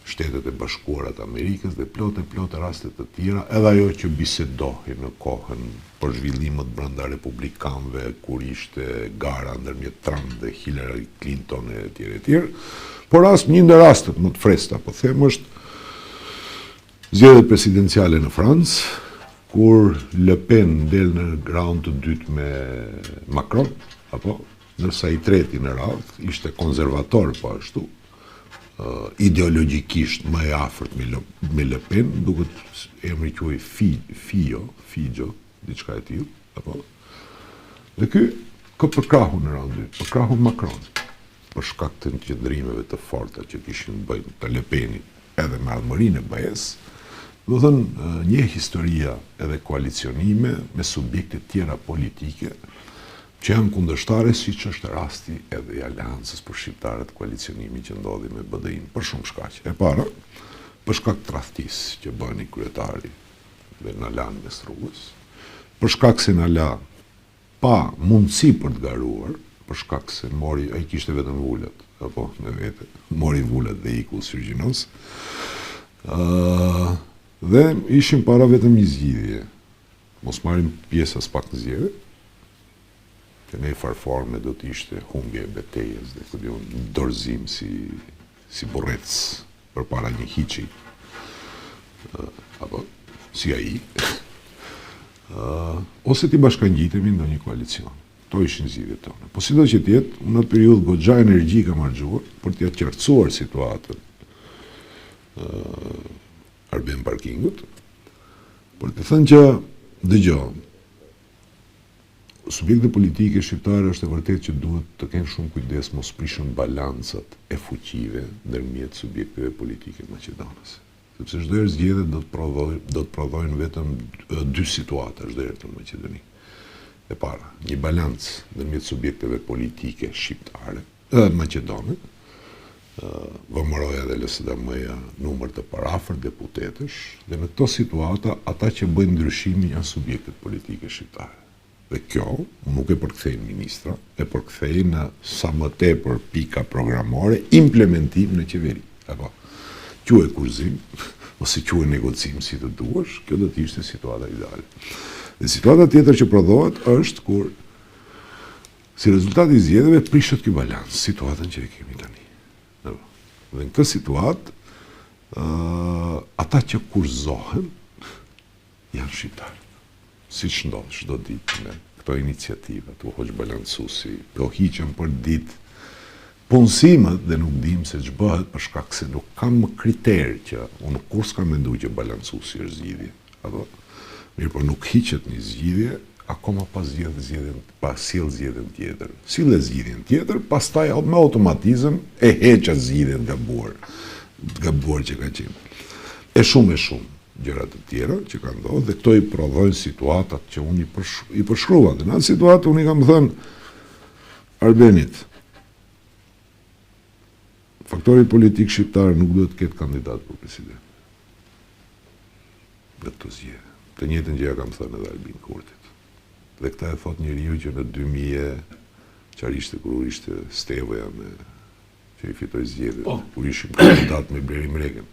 Shtetet e Bashkuara të Amerikës dhe plot raste të tjera, edhe ajo që bisedohi në kohën për zhvillimet brenda republikanëve, kur ishte gara ndërmjet Trump dhe Hillary Clinton e tjerë. Por një ndër rastet më të freskëta, po them, është zgjedhjet presidenciale në Francë, kur Le Pen del në raund të dytë me Macron, apo ndërsa i treti në radhë ishte konservator po ashtu, ideologjikisht më e afërt me Le Pen, duket emri quaj Fijo, diçka e tillë, apo. Dhe ky përkrahu në raund 2, përkrahu Macron, për shkak të qëndrimeve të forta që kishin bëjnë të Le Penit edhe me ardhmërinë e BE-s. Do thënë, një historia edhe koalicionime me subjekte tjera politike që janë kundërshtare, siç është rasti edhe i aleancës për shqiptarët, koalicionimi që ndodhi me BDI-n, për shumë shkaqe. E para, për shkak të tradhtisë që bëni kryetari dhe na lanë mes rrugës, për shkak se na la pa mundësi për të garuar, për shkak se ai kishte vetëm vulat, apo me vete, mori vulat dhe iku syrgjinos, dhe ishim para vetëm një zgjidhje, mos marrim pjesë as pak në zgjedhje, që në farforme do të ishte humbje e betejës dhe këtë një dorëzim si burrec për para një hiqi, apo si ai, ose ti bashkangjitemi në një koalicion. To ishin zgjidhjet tona. Po sido që tjetë, në periudhë goxha energji kam harxuar për t'ia qartësuar situatën Arben Parkingut, për të thënë që dëgjoj, subjekte politike shqiptare është e vërtet që duhet të kenë shumë kujdes mos prishën balancat e fuqive ndërmjet subjekteve politike maqedonase. Sepse çdo herë zgjedhjet do të prodhojnë vetëm dy situata çdo herë në Maqedoni. E para, një balancë ndërmjet subjekteve politike shqiptare, maqedone, vëmëroja dhe LSDM-ja numër të parafërt deputetësh, dhe në këto situata ata që bëjnë ndryshimin janë subjektet politike shqiptare. Dhe kjo nuk e përkthejnë ministra, e përkthejnë në sa më tepër pika programore, implementim në qeveri. Apo, quhet kurzim, ose quhet negocim si të duash, kjo do të ishte situata ideale. Dhe situata tjetër që prodhohet është kur, si rezultat i zgjedhjeve, prishet ky balans, situatën që e kemi tani. Dhe në këtë situatë, ata që kurzohen, janë shqiptarë. Si që ndodhë çdo ditë me këto iniciativa, të hoq balancusi, të hiqen për ditë punësimet dhe nuk dim se që bëhet për shkak se nuk kam më kriterë që unë kur s'kam mendu që balancusi është zgjidhje. Apo, mirë, por nuk hiqet një zgjidhje akoma pas sjell zgjedhjen tjetër. Sille zgjedhjen tjetër, pastaj me automatizëm e heq atë zgjedhjen gabuar që ka qenë. E shumë gjëra të tjera që kanë ndodhur dhe këto i prodhojnë situatat që unë i përshkruan. Në atë situatë unë i kam thënë Arbenit, faktori politik shqiptar nuk duhet të ketë kandidat për president. Dhe të zgjedhje. Të njëjtën gjë kam thënë edhe Albin Kurtit. Dhe këta e thot njeriu që në 2000 çfarë ishte kur ishte Stevoja që i fitoi zgjedhjet, kur ishim kandidat me Bleri Mregen,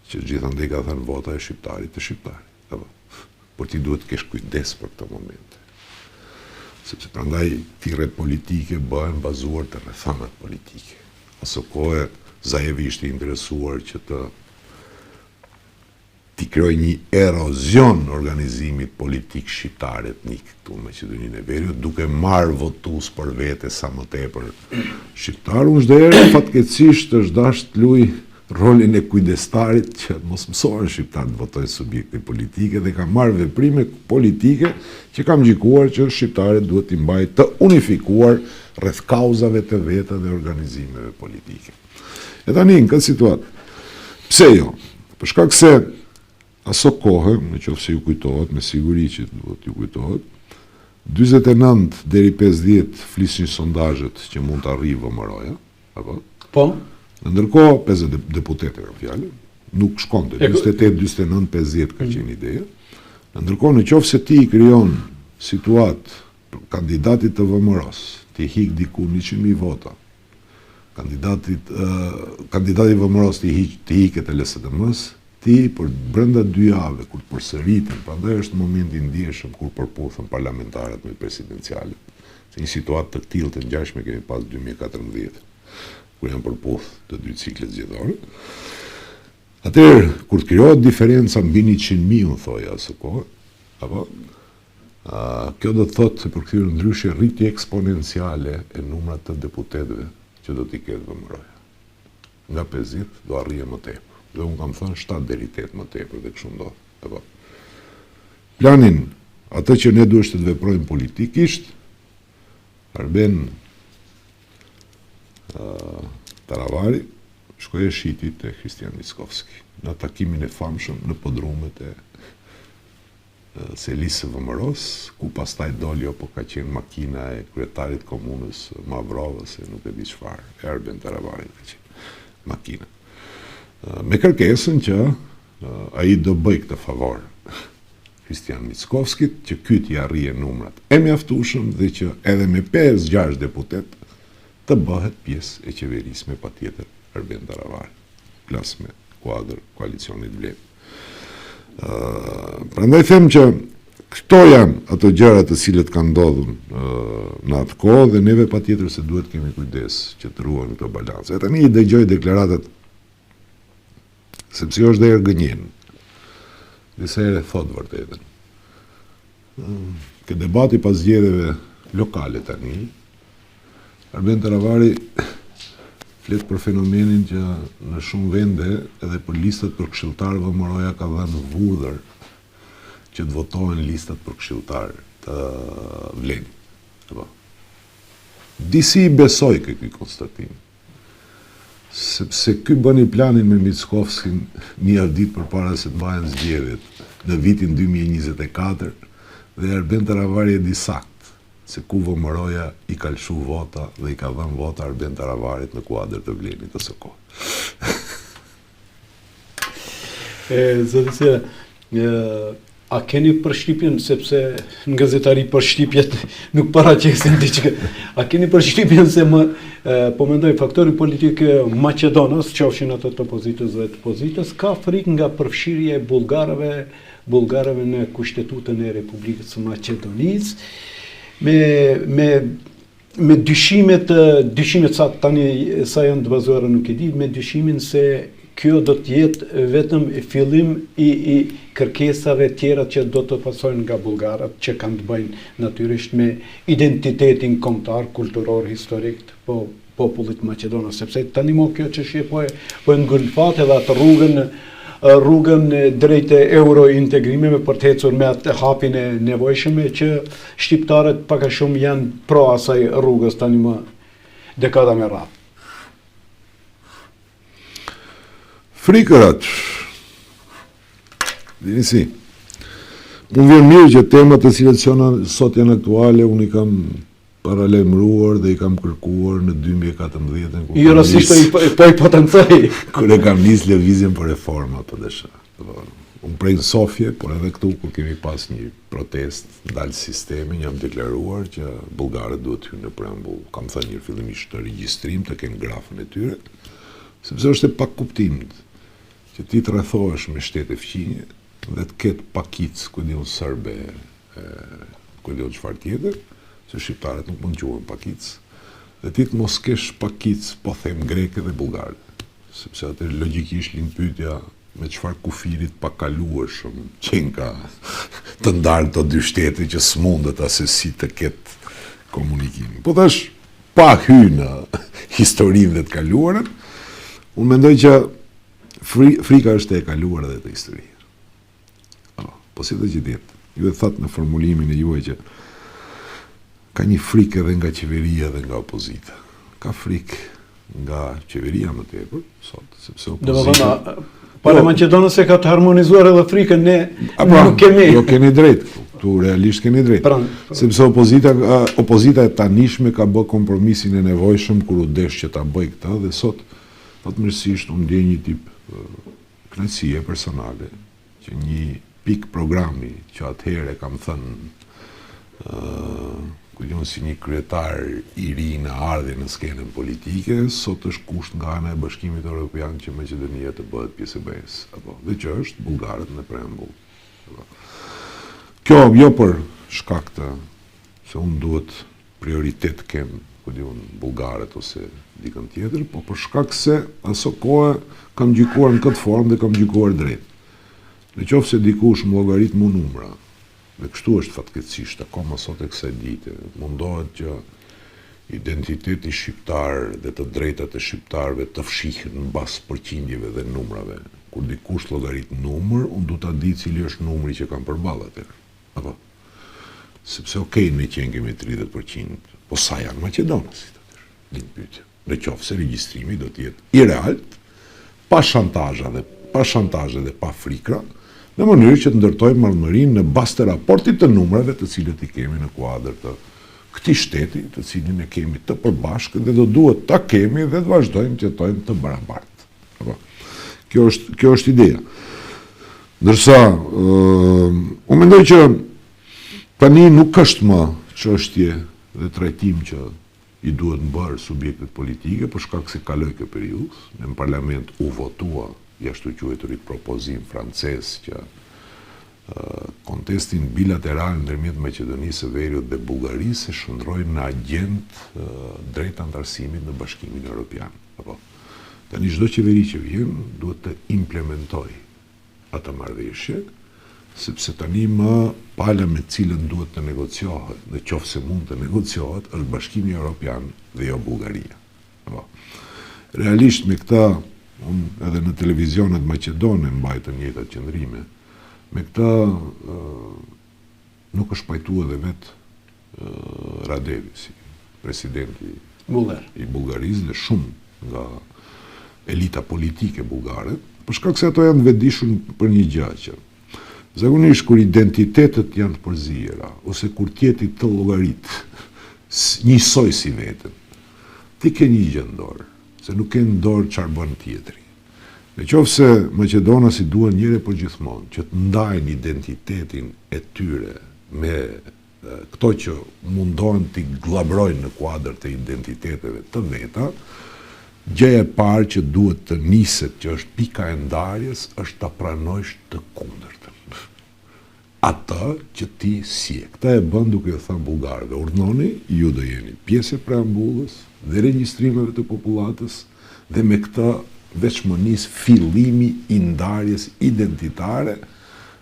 që gjithandej ka thënë vota e shqiptarit. Por ti duhet të kesh kujdes për këtë momente. Sepse prandaj thirrjet politike bëhen bazuar te rrethanat politike. Ose kohë Zaevi ishte interesuar që t'i kroj një erozion organizimit politik shqiptar etnik këtu në Maqedoninë e Veriut, duke marrë votues për vete sa më tepër shqiptar. Unë çdo herë fatkeqësisht është dashur të luaj rolin e kujdestarit që mos mësohen shqiptarët të votojnë subjekte politike dhe ka marrë veprime politike që kam gjykuar që shqiptarët duhet t'i mbajnë të unifikuar rreth kauzave të veta dhe organizimeve politike. E tani në këtë situatë, pse jo? Për shkak se aso kohë, në qoftë se ju kujtohet, me siguri që duhet ju kujtohet, 49 deri 50 flisnin sondazhet që mund të arrijë VMRO-ja, apo? Po. Ndërkohë 50 deputetë kanë fjalën, nuk shkonte 48, 49, 50 ka qenë ideja. Ndërkohë në qoftë se ti i krijon situatë kandidatit të VMRO-s, ti hik diku 100.000 vota. Kandidati i VMRO-s ti hiket e LSDM-s, ti për brenda 2 javë kur të përsëriten, prandaj është momenti i ndjeshëm kur përputhen parlamentarët me presidencialet. Se një situatë të tillë të ngjashme kemi pas 2014, kur janë përputh të 2 ciklet zgjedhore. Atëherë, kur të krijohet diferenca mbi 100.000, unë thoja asë kohë, apo kjo do të thotë se për këtyre ndryshe rritje eksponenciale e numrat të deputetëve që do t'i ketë VMRO-ja. Nga 50 do arrijë më tepër. Dhe unë kam thënë 7 deri 8 më tepër dhe kështu ndodh. Planin, atë që ne duhet të veprojmë politikisht, Arben Taravari shkoi e shiti te Kristian Mickovski në takimin e famshëm në podrumet e Selisë së VMRO-s, ku pastaj doli apo ka qenë makina e kryetarit komunës Mavrovës, se nuk e di çfarë, e Arben Taravari ka qenë makina. Me kërkesën që ai do bëj këtë favor Kristian Mickovskit, që ky t'i arrijë numrat e mjaftueshëm dhe që edhe me 5-6 deputet të bëhet pjesë e qeverisë me patjetër Arben Taravari, plas me kuadër koalicionit Vlet. Prandaj them që këto janë ato gjëra të cilët kanë ndodhur në atë kohë dhe neve patjetër se duhet kemi kujdes që të ruajmë këto balance. E tani i dëgjoj deklaratat, sepse është dhe gënjen. Disa herë thot vërtetën. Që debati pas zgjedhjeve lokale tani, Arben Taravari flet për fenomenin që në shumë vende edhe për listat për këshilltar VMRO-ja ka dhënë vurdhër që të votohen listat për këshilltar të Vlenit. Disi i besoj këtij konstatim, sepse ky bëni planin me Mickovskin një ditë përpara se të mbahen zgjedhjet në vitin 2024 dhe Arben Taravari e di sakt se ku VMRO-ja i ka lshu vota dhe i ka dhënë vota Arben Taravarit në kuadër të Vlenit të së kohë. Zoti Sera, a keni përshtypjen, sepse në gazetari përshtypjet nuk paraqesin diçka. A keni përshtypjen se po mendoj faktori politik Maqedonas, qofshin ato të opozitës dhe të pozitës, ka frikë nga përfshirja e bullgarëve në Kushtetutën e Republikës së Maqedonisë, me dyshimet sa tani sa janë të bazuara nuk e di, me dyshimin se kjo do të jetë vetëm fillim i kërkesave tjera që do të pasojnë nga bullgarët, që kanë të bëjnë natyrisht me identitetin kombëtar, kulturor, historik të popullit maqedonas, sepse tani mo kjo çështje po e ngulfat edhe atë rrugën drejt eurointegrimeve për të ecur me atë hapin e nevojshme që shqiptarët pak a shumë janë pro asaj rrugës tani më dekada me radhë. Frikërat. Dini si. Unë vjen mirë që temat të cilat sot janë aktuale, unë i kam paralajmëruar dhe i kam kërkuar në 2014. Jo rastisht po i potencoj. Kur e kam nis lëvizjen për reforma për desha. Unë prej në Sofje, por edhe këtu kur kemi pas një protest ndalë sistemi, jam deklaruar që bullgarët duhet hyrë në preambull. Kam thënë një fillimisht të regjistrim, të kenë grafën e tyre, sepse është e pak kuptimit që ti të rrethohesh me shtete fqinje dhe të ketë pakic, ku diun serbe, ku diun çfarë tjetër, se shqiptarët nuk mund quhen pakic, dhe ti të mos kesh pakic, po them greke dhe bullgare, sepse atë logjikisht lind pyetja me çfarë kufirit pakalueshëm qenka të ndarë të dy shtete që s'mundet asesi të ketë komunikim. Po tash pa hy në historinë dhe të kaluarën, unë mendoj që frika është e kaluar dhe të historisë. Po si dhe gjithjet, ju e thatë në formulimin e juaj që ka një frikë edhe nga qeveria dhe nga opozita. Ka frikë nga qeveria më tepër, sot, sepse opozita... Para Maqedonës e ka të harmonizuar edhe frikën, ne nuk kemi... Jo, keni drejt, tu realisht keni drejt. Sepse opozita e tanishme ka bë kompromisin e nevojshëm kur u desh që ta bëj këta, dhe sot, fatmirësisht, unë ndjej një tip kënaqësie personale, që një pik programi që atëherë kam thënë ku diun si një kryetar i ri në ardhje në skenën politike, sot është kusht nga ana e Bashkimit Evropian që Maqedonia të bëhet pjesë e BE-s, apo dhe që është bullgarët në preambull. Kjo jo për shkak të se unë duhet prioritet kem ku diun bullgarët ose dikën tjetër, po për shkak se aso kohë kam gjykuar në këtë formë dhe kam gjykuar drejt. Në qoftë se dikush më llogarit mu numra, dhe kështu është fatkeqësisht akoma sot e kësaj dite, mundohet që identiteti shqiptar dhe të drejtat e shqiptarëve të fshihen mbas përqindjeve dhe numrave. Kur dikush llogarit numër, unë du ta di cili është numri që kam përballë atëherë. Apo sepse okej, ne kemi 30%, po sa janë maqedonësit atëherë? Lind pyetja. Në qoftë se regjistrimi do të jetë i realt, pa shantazhe dhe pa frikra, në mënyrë që të ndërtojmë marrëmërinë në bazë të raportit të numrave të cilët i kemi në kuadër të këtij shteti, të cilin e kemi të përbashkët dhe do duhet ta kemi dhe të vazhdojmë të jetojmë të barabartë. Apo kjo është ideja. Ndërsa unë mendoj që tani nuk është më çështje dhe trajtim që i duhet bërë subjektet politike, për shkak se kaloi kjo periudhë, në parlament u votua jashtu quajturit propozim francez që kontestin bilateral ndërmjet Maqedonisë së Veriut dhe Bullgarisë shndrojnë në agjend drejt antarësimit në Bashkimin Evropian. Apo tani çdo qeveri që vjen duhet të implementojë atë marrëveshje, sepse tani më pala me cilën duhet të negociohet, dhe qofse mund të negociohet, është Bashkimi Evropian dhe jo Bullgaria. Apo realisht me këta unë edhe në televizionet maqedone mbajtën njëjtat qëndrime. Me këta nuk është pajtuar edhe vetë Radevi, si presidenti i Bullgarisë dhe shumë nga elita politike bullgare, për shkak se ato janë vetëdijshëm për një gjë që zakonisht kur identitetet janë të përzijera ose kur tjetri të llogarit njësoj si veten, ti ke një gjë në dorë, se nuk ke në dorë çfarë bën tjetri. Në qoftë se maqedonasit duan njëre për gjithmonë që të ndajnë identitetin e tyre me këto që mundohen t'i glabrojnë në kuadër të identiteteve të veta, gjëja e parë që duhet të niset, që është pika e ndarjes, është ta pranojsh të kundërtën. Atë që ti sie. Këta e bën duke i thënë bullgarëve, urdhnoni, ju do jeni pjesë e preambullës dhe regjistrimeve të popullatës dhe me këtë veçmënis fillimi i ndarjes identitare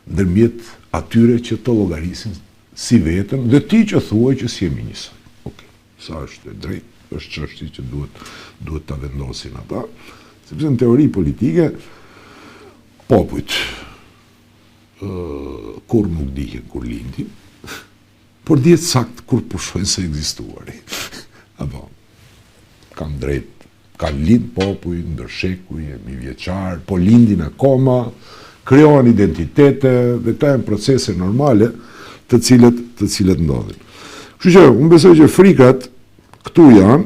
ndërmjet atyre që të llogarisin si vetëm dhe ti që thuaj që si jemi njësoj. Okej, sa është e drejtë, është çështje që duhet ta vendosin ata, sepse në teori politike popujt kur nuk dihen kur lindin, por dihet sakt kur pushojnë se ekzistuari. Apo, kanë drejt, kanë lind popuj, ndërshekuj, mi vjeqar, po lindin akoma, krijohen identitete, dhe këta janë procese normale të cilët ndodhin. Kështu që, unë besoj që frikat këtu janë,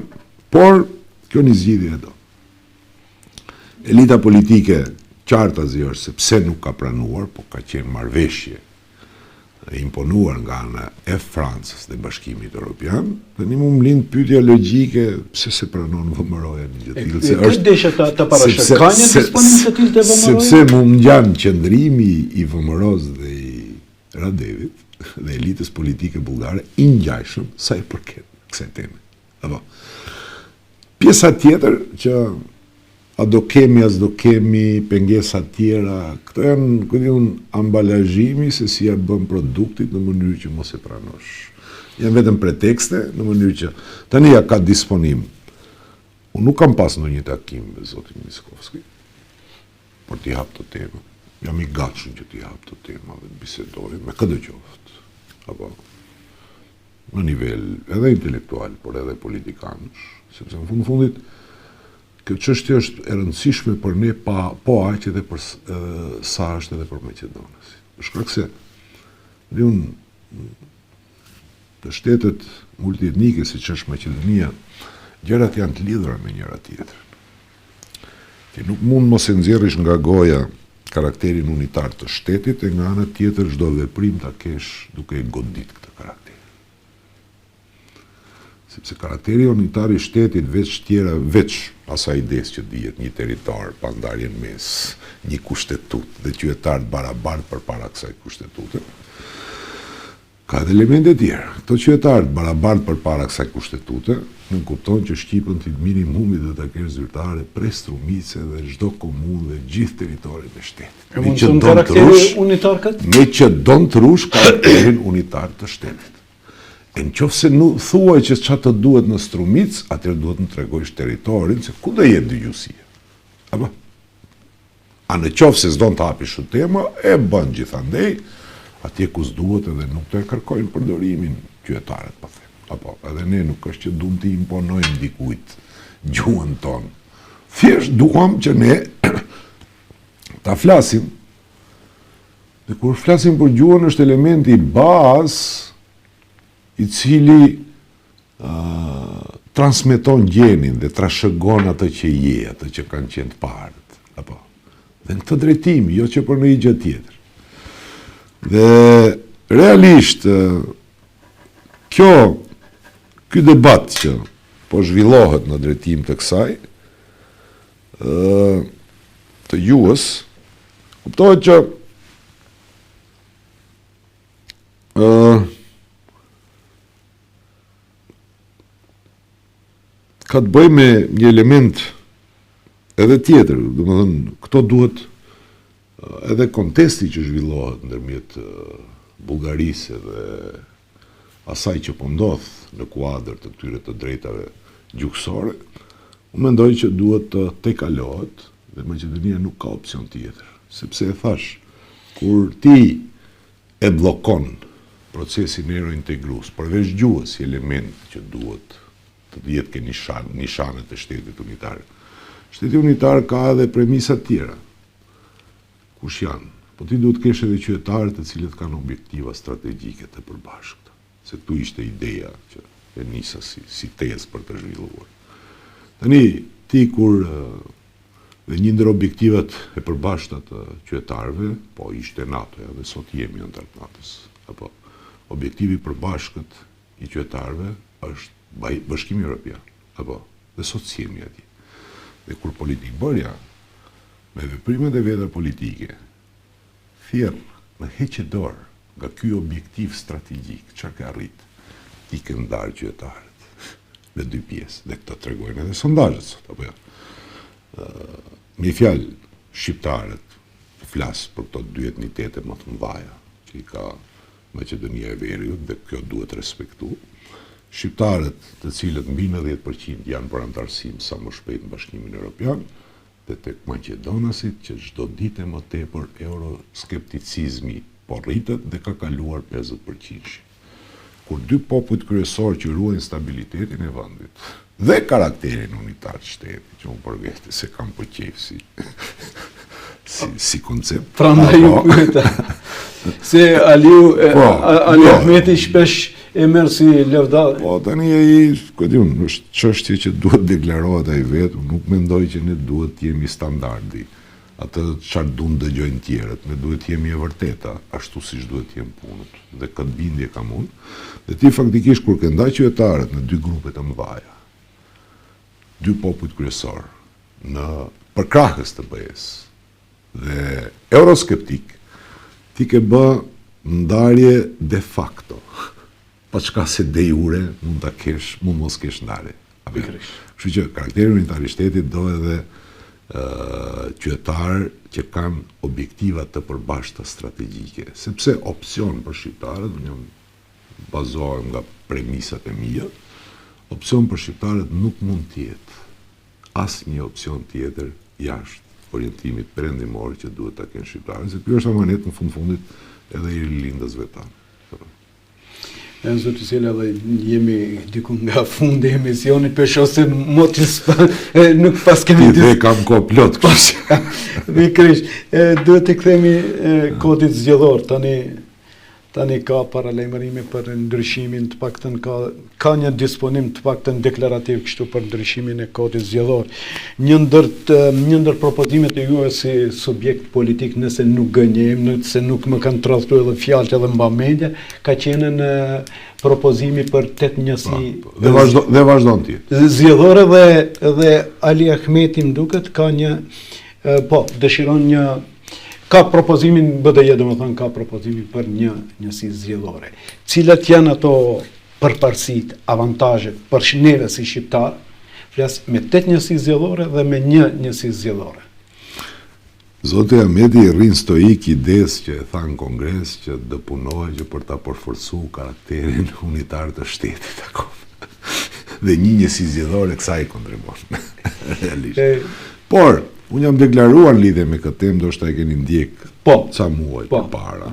por kjo një zgjidhje e do. Elita politike qarta zi është se pse nuk ka pranuar, po ka qenë marrëveshje imponuar nga ana e Francës dhe Bashkimit Evropian, dhe një më lind pyetja logjike pse se pranon VMRO-ja një gjë tillë. Këtë desha ta parashësh. Ka një disponim të tillë te VMRO-ja? Sepse më ngjan qëndrimi i VMRO-s dhe i Radevit dhe elitës politike bullgare i ngjajshëm sa i përket kësaj teme. Apo pjesa tjetër që a do kemi, as do kemi, pengesa tjera, këto janë ambalazhimi se si ja bën produktit në mënyrë që mos e pranosh. Janë vetëm pretekste në mënyrë që tani ja ka disponim. Unë nuk kam pas ndonjë takim me zotin Miskovski, por t'i hap të temë. Jam i gatshëm që t'i hap të tema dhe të bisedoj me këtë qoftë. Apo në nivel edhe intelektual, por edhe politikanësh, sepse në fundit kjo çështje është e rëndësishme për ne po aq edhe për sa është edhe për Maqedonën. Për shkak se të shtetet multietnike siç është Maqedonia, gjërat janë të lidhura me njëra tjetrën. Ti nuk mund mos e nxjerrësh nga goja karakterin unitar të shtetit e nga ana tjetër çdo veprim ta kesh duke e godit këtë karakter. Sepse karakteri unitar i shtetit veç asaj idesë që dihet një territor pa ndarje në mes, një kushtetutë dhe qytetarët barabartë përpara kësaj kushtetute, ka dhe elemente tjera. Këto qytetarët barabartë përpara kësaj kushtetute nuk kupton që Shqipën të minimumit dhe ta kesh zyrtare prej Strumice dhe çdo komunë dhe gjithë territorin e shtetit. Me që karakteri unitar këtë? Me që don të rush karakterin unitar të shtetit. E në qofë se nuk thuaj që që të duhet në Strumic, atër duhet në tregojsh teritorin, se ku dhe jetë dëgjusia. Apo? A në qofë se s'don të hapi shu tema, e bën gjithandej, atje ku s'duhet edhe nuk të e kërkojnë përdorimin qytetarët, pa them. Apo, edhe ne nuk është që duhet të imponojmë dikujt gjuhën tonë. Thjesht duham që ne ta flasim, dhe kur flasim për gjuhën është elementi bazë i cili transmeton gjenin dhe trashëgon atë që je, atë që kanë qenë të parët. Apo? Dhe në këtë drejtim, jo që për në i gjë tjetër. Dhe realisht, ky debat që po zhvillohet në drejtim të kësaj, të gjuhës, kuptohet që ka të bëj me një element edhe tjetër, dhe më thënë, këto duhet edhe kontesti që zhvillohet ndërmjet Bullgarisë dhe asaj që po ndodh në kuadër të këtyre të drejtave gjukësore, unë mendoj që duhet të tejkalohet dhe Maqedonia nuk ka opcion tjetër, sepse e thash, kur ti e bllokon procesin eurointegrus, përveç gjuhës si element që duhet të jetë ke nishanet e shtetit unitar. Shteti unitar ka edhe premisat tjera. Kush janë? Po ti duhet kesh edhe qytetarët të cilët kanë objektiva strategjike të përbashkëta. Se këtu ishte ideja që e nisa si tezë për të zhvilluar. Tani, ti kur dhe një ndër objektivat e përbashkëta të qytetarëve, po ishte NATO-ja dhe sot jemi antar NATO-s. Apo objektivi i përbashkët i qytetarëve është Bashkimi Evropian, apo, dhe sot si jemi atje. Dhe kur politikë bërja, me veprimet e veta politike, thjerë në heqe dorë nga ky objektiv strategjik, çka ka arrit, i ke ndarë qytetarët në dy pjesë, dhe këto tregojnë edhe sondazhet sot, apo jo. Me fjalë, shqiptarët flasë për këto dy etnitete më të mëdha që i ka Maqedonia e Veriut, dhe kjo duhet respektuar. Shqiptarët të cilët mbi 90% janë për antarësim sa më shpejt në Bashkimin Evropian, dhe tek maqedonasit që çdo ditë më tepër euroskepticizmi po rritet dhe ka kaluar 50%. Kur dy popujt kryesor që ruajnë stabilitetin e vendit dhe karakterin unitar të shtetit, që unë përgeshti se kam përqef si koncept. Prandaj ju pyeta. Se Aliu Ahmeti shpesh e merr si lëvdall. Po tani ai, është çështje që duhet deklarohet ai vetë, nuk mendoj që ne duhet të jemi standardi. Atë çfarë duan dëgjojnë tjerët, ne duhet të jemi e vërteta, ashtu siç duhet të jenë punët. Dhe këtë bindje kam unë. Dhe ti faktikisht kur ke ndaj qytetarët në dy grupe të mëdha, dy popujt kryesor, në përkrahës të BE-s dhe euroskeptik, ti ke bë ndarje de facto. Pa çka se de jure mund ta kesh, mund mos kesh ndarje. Kështu që karakteri unitar i shtetit do edhe qytetarë që kanë objektiva të përbashkëta strategjike, sepse opsion për shqiptarët, unë bazohem nga premisat e mia, opsion për shqiptarët nuk mund të jetë asnjë opsion tjetër jashtë orientimit perëndimor që duhet ta kenë shqiptarët, se ky është amanet në fundit edhe i rilindësve tanë. Zoti Sela, dhe jemi diku nga fundi e emisionit, për shose motis nuk pas kemi... Ti dhe kam ko plot kështë. Vikrish, duhet të kthemi kodit zgjedhor, tani ka paralajmërime për ndryshimin, të paktën ka një disponim të paktën deklarativ kështu për ndryshimin e kodit zgjedhor. Një ndër propozimet e juaj si subjekt politik, nëse nuk gënjem, nëse nuk më kanë tradhtuar edhe fjalët edhe mbamendje, ka qenë në propozimi për 8 njësi dhe vazhdon ti. Zgjedhore dhe Ali Ahmeti më duket ka një dëshiron një ka propozimin BDJ, domethënë ka propozimin për një njësi zgjedhore. Cilat janë ato përparësitë, avantazhet për neve si shqiptar, flas me 8 njësi zgjedhore dhe me një njësi zgjedhore. Zoti Ahmeti rrin stoik ides që e tha në Kongres që do punohej që për ta përforcuar karakterin unitar të shtetit akoma. Dhe një njësi zgjedhore kësaj kontribon. Realisht. Por unë jam deklaruar lidhe me këtë temë, do shta e keni ndjek ca muaj për para.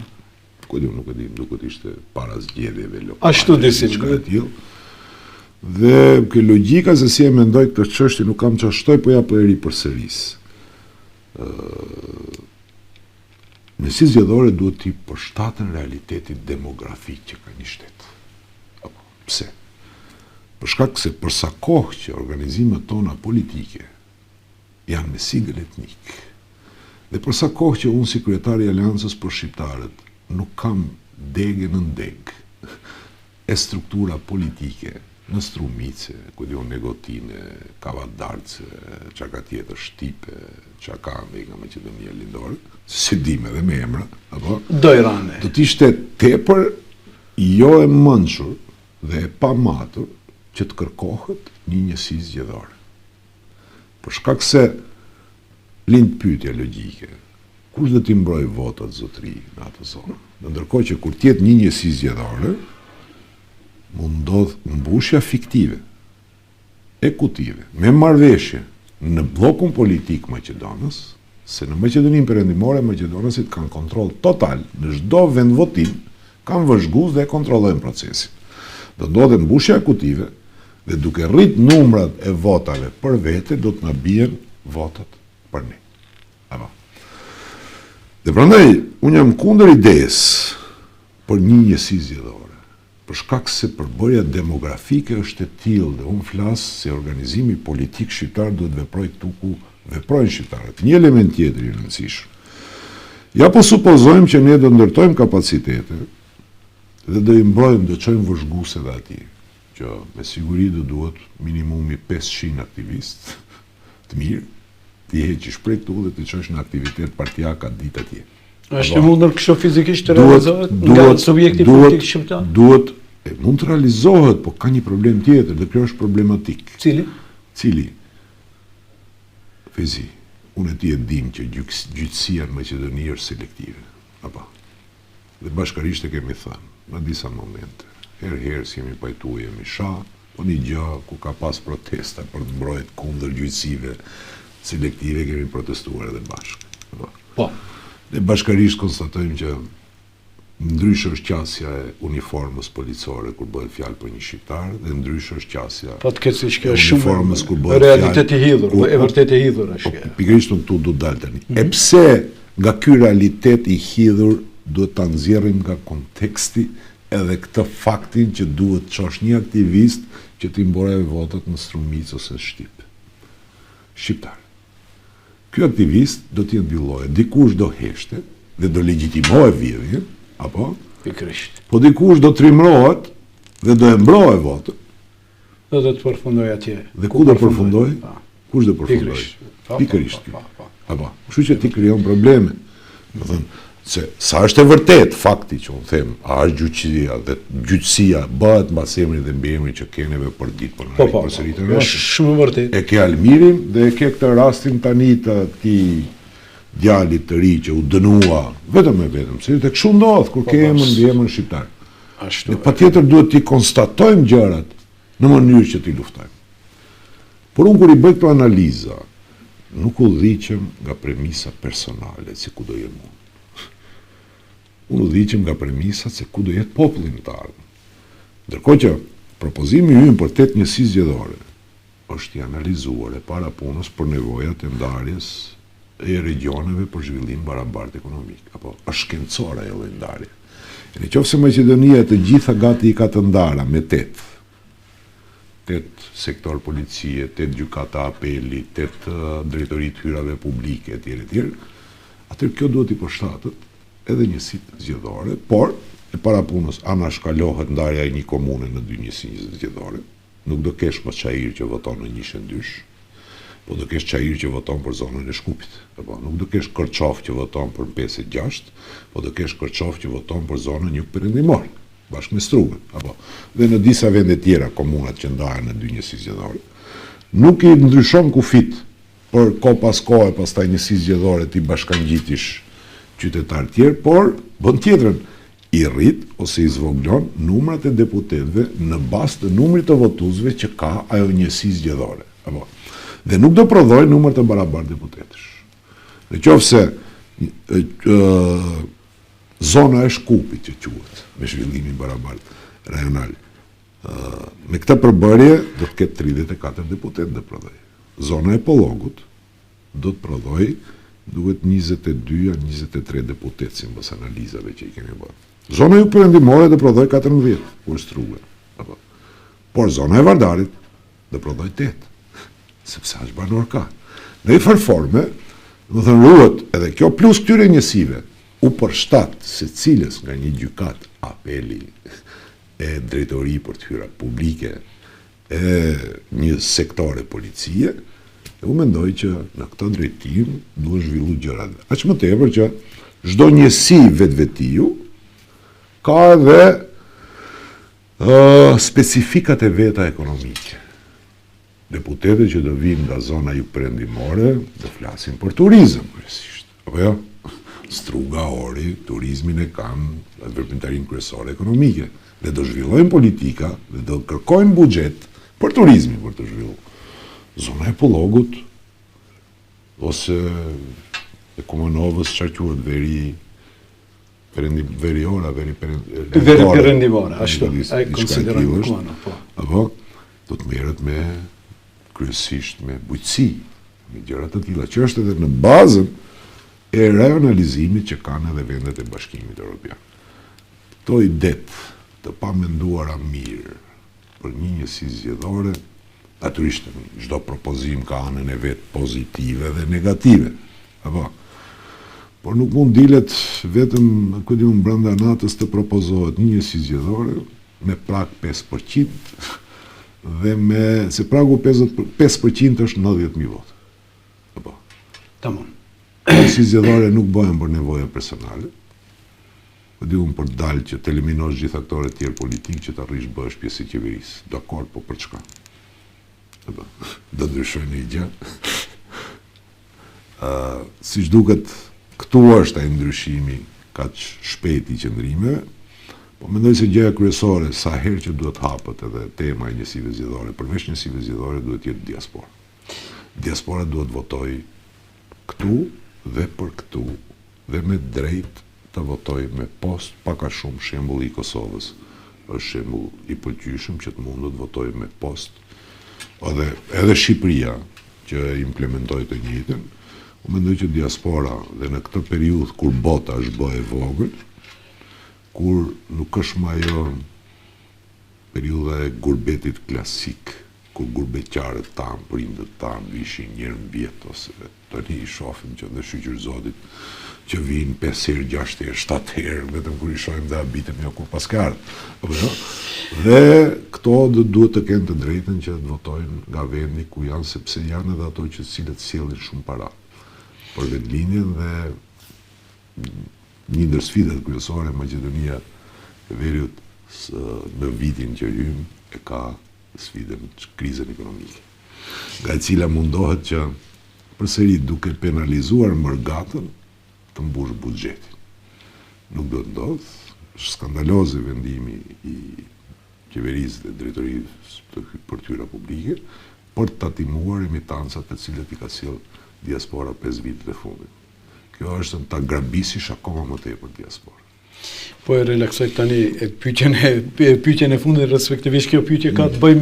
Nuk e di, duket ishte para zgjedhjeve lokale. Ashtu disi që Dhe ke logjika se si e mendoj këtë çështje nuk kam çfarë shtoj, po ja po e ri përsëris. Njësi zgjedhore duhet t'i përshtaten realitetit demografik që ka një shtet. Pse? Për shkak se përsa kohë që organizimet tona politike janë me sigël etnik. Dhe përsa kohë që unë si kryetari i Aleancës për Shqiptarët nuk kam degë në deg e struktura politike në Strumice, ku diun Negotine, Kavadarce, çka ka tjetër Shtipe, çka ka nga Maqedonia Lindore, si dim edhe me emra, apo Dojrane. Do të ishte tepër jo e mençur dhe e pamatur që të kërkohet një njësi zgjedhore. Për shkak se lind pyetje logjike. Kush do t'i mbroj votat zotëri në atë zonë? Ndërkohë që kur t'jetë një njësi zgjedhore, mund ndodh mbushja fiktive, ekutive, me marrëveshje në bllokun politik Maqedonës, se në Maqedoninë Perëndimore maqedonasit kanë kontroll total në çdo vend votim, kanë vëzhgues dhe kontrollojnë procesin. Do ndodhe mbushja ekutive, dhe duke rrit numrat e votave për vete, do të na bien votat për ne. Apo. Dhe prandaj, unë jam kundër idejes për një njësi zgjedhore, për shkak se përbërja demografike është e tillë, dhe unë flas se organizimi politik shqiptar duhet veproj këtu ku veprojnë shqiptarët. Një element tjetër i rëndësishëm. Ja po supozojmë që ne do ndërtojmë kapacitete dhe do i mbrojmë, do çojmë vëzhguese dhe atij, që me siguri do duhet minimumi 500 aktivist të mirë, t'i heqish prej këtu dhe t'i çosh në aktivitet partijaka ditë atje. Është mundur kështu fizikisht të realizohet nga subjekti politik shqiptar? Mund të realizohet, po ka një problem tjetër, dhe kjo është problematik. Cili? Fezi, unë e ti e dim që gjyqësia në Maqedoni është selektive. Apo? Dhe bashkarisht e kemi thënë, në disa momente. Herë si jemi pajtu, jemi sha, po një gjë ku ka pas protesta për të mbrojtur kundër gjyqësive selektive kemi protestuar edhe bashkë. Po. Ne bashkarisht konstatojmë që ndryshë është qasja e uniformës policore kur bëhet fjalë për një shqiptar dhe ndryshë është qasja e uniformës kur bëhet realitet i hidhur, e vërtet e hidhur është. Pikërisht këtu du dalë tani. E pse nga ky realitet i hidhur duhet ta nxjerrim nga konteksti edhe këtë faktin që duhet çosh një aktivist që t'i mborë votat në Strumic ose shqiptar. Ky aktivist do t'i mbylloje, dikush do heshte dhe do legjitimohe vjedhjen, apo? Pikërisht. Po dikush do trimrohet dhe do e mbrohe votën. Dhe do të përfundoj atje. Dhe ku do përfundoj? Kush do përfundoj? Pikërisht. Apo, kështu që ti krijon probleme. Do thënë, se sa është e vërtet fakti që unë them, a është gjyqësia dhe gjyqësia bëhet mbas emrit dhe mbi emrin që keneve për ditë për në përsëritën e është shumë e vërtet. E ke Almirin dhe e ke këtë rastin tani të djalit të ri që u dënua vetëm e vetëm, se të kështu ndodh kur ke emrin mbi emrin shqiptar. Ne patjetër duhet t'i konstatojmë gjërat në mënyrë që t'i luftojmë. Por unë kur i bëj këto analiza, nuk udhëhiqem nga premisa personale se ku do jem unë. Unë udhëhiqem nga premisat se ku do jetë populli në të ardhmen. Ndërkohë që propozimi ynë për 8 njësi zgjedhore është i analizuar e para punës për nevojat e ndarjes e regioneve për zhvillim barabart ekonomik, apo është shkencore ajo ndarje. E nëse Maqedonia të gjitha gati i ka të ndara me 8 sektor policie, 8 gjykata apeli, 8 drejtori të hyrave publike, etj. Atëherë kjo duhet i përshtatet edhe njësitë zgjedhore, por e para punës anashkalohet ndarja e një komune në 2 njësi zgjedhore. Nuk do kesh më çajir që voton në 1-2, po do kesh çajir që voton për zonën e Shkupit. Apo nuk do kesh Kërçov që voton për 5-6, po do kesh Kërçov që voton për zonën Jug Perëndimor, bashkë me Strugën, apo dhe në disa vende tjera komunat që ndahen në 2 njësi zgjedhore. Nuk i ndryshon kufit për kohë pas kohë pastaj njësi zgjedhore ti bashkangjitish qytetar tjerë, por bën tjetrën, i rrit ose i zvoglon numrat e deputetëve në bazë të numrit të votuesve që ka ajo njësi zgjedhore. Apo dhe nuk do prodhoj numër të barabartë deputetësh. Në qoftë se zona e Shkupit që quhet me zhvillimin barabartë rajonal, me këtë përbërje do të ketë 34 deputetë dhe prodhoj. Zona e Pollogut do të prodhoj duhet 22-23 deputetë si mbas analizave që i kemi bërë. Zona Jug Perëndimore do prodhoj 14, kur Struga. Por zona e Vardarit do prodhoj 8. Sepse është banor ka. Në i farforme, do thënë ruhet edhe kjo plus këtyre njësive, u përshtat se cilës nga një gjykat apeli e drejtori për të hyra publike e një sektore policie, u mendoj që në këtë drejtim duhet zhvillu gjërat. Aq më tepër që çdo njësi vetvetiu ka edhe specifikat e veta ekonomike. Deputetët që do vinë nga zona Jug Perëndimore do flasin për turizëm, kryesisht. Apo jo? Struga, Ori, turizmin e kanë veprimtarinë kryesore ekonomike. Dhe do zhvillojnë politika dhe do kërkojnë buxhet për turizmin për të zhvilluar. Zona e Pollogut ose e Kumanovës çfarë quhet veri ora, veri perëndimore, ashtu ai konsiderohet Kumanov, po. Apo do të merret me kryesisht me bujqësi, me gjëra të tilla, që është edhe në bazën e reanalizimit që kanë edhe vendet e Bashkimit Evropian. Këto idet të pamenduara mirë për një njësi zgjedhore, natyrisht çdo propozim ka anën e vet pozitive dhe negative. Apo por nuk mund dilet vetëm brenda natës të propozohet një njësi zgjedhore me prag 5% dhe se pragu 5% është 90.000 votë. Apo. Tamam. Njësi zgjedhore nuk bëhen për nevoja personale. Po diun për dalë që të eliminosh gjithë aktorët tjerë politikë që të arrish bësh pjesë e qeverisë. Dakord, po për çka? Do ndryshojnë një gjë. Siç duket, këtu është ai ndryshimi kaq shpejt i qëndrimeve, po mendoj se gjëja kryesore sa herë që duhet hapet edhe tema e njësive zgjedhore, përveç njësive zgjedhore duhet jetë diaspora. diaspora duhet votoj këtu dhe për këtu dhe me drejt të votoj me post, paka shumë shembull i Kosovës është shembull i pëlqyeshëm që të mundet votoj me post. Edhe Shqipëria që implementoi të njëjtën, unë mendoj që diaspora dhe në këtë periudhë kur bota është bë e vogël, kur nuk është më ajo periudha e gurbetit klasik, kur gurbeqarët tanë, prindët tanë, vishin njërën vjetë, ose tani i shohim që dhe shqyqër zotit që vinë 5 herë, 6 herë, 7 herë, vetëm kur i shohim dhe abitëm jo kur paskartë. Dhe këto duhet të kenë të drejtën që të votojnë nga vendi ku janë, sepse janë edhe ato që cilët sjellin shumë para për vendlinjen dhe një ndër sfidat kryesore Maqedonia e Veriut në vitin që hym e ka sfidën krizën ekonomike, nga e cila mundohet që përsëri duke penalizuar mërgatën të mbush buxhetin. Nuk do të ndodh, është skandaloz vendimi i qeverisë dhe drejtorisë për hyra publike për të tatimuar emitancat të cilët i ka sjell diaspora 5 vitet e fundit. Kjo është ta grabisish akoma më tepër diaspora. Po e relaksoj tani pyetjen e fundit, respektivisht kjo pyetje ka të bëjë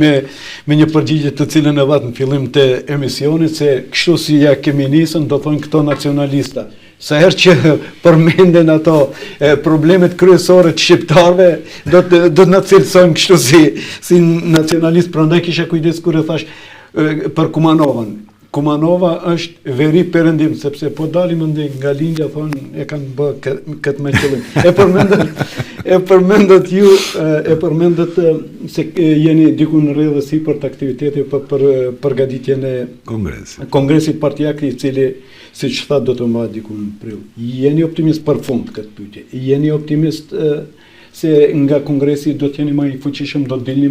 me një përgjigje të cilën e vat në fillim të emisionit, se kështu si ja kemi nisën, do thonë këto nacionalista. Sa herë që përmenden ato problemet kryesore të shqiptarëve, do të na cilësojnë kështu si nacionalist, prandaj kisha kujdes kur e thash për Kumanovën. Kumanova është veri perëndim, sepse po dalim nga lindja, thonë, e kanë bë këtë me qëllim. E përmendet se jeni diku në rrjedhës për të aktiviteti për përgatitjen e kongresit partijak, i cili, siç thatë, do të mbahet diku në prill. Jeni optimist për fund këtë pyetje? Jeni optimist se nga kongresi do të jeni më i fuqishëm, do të dilni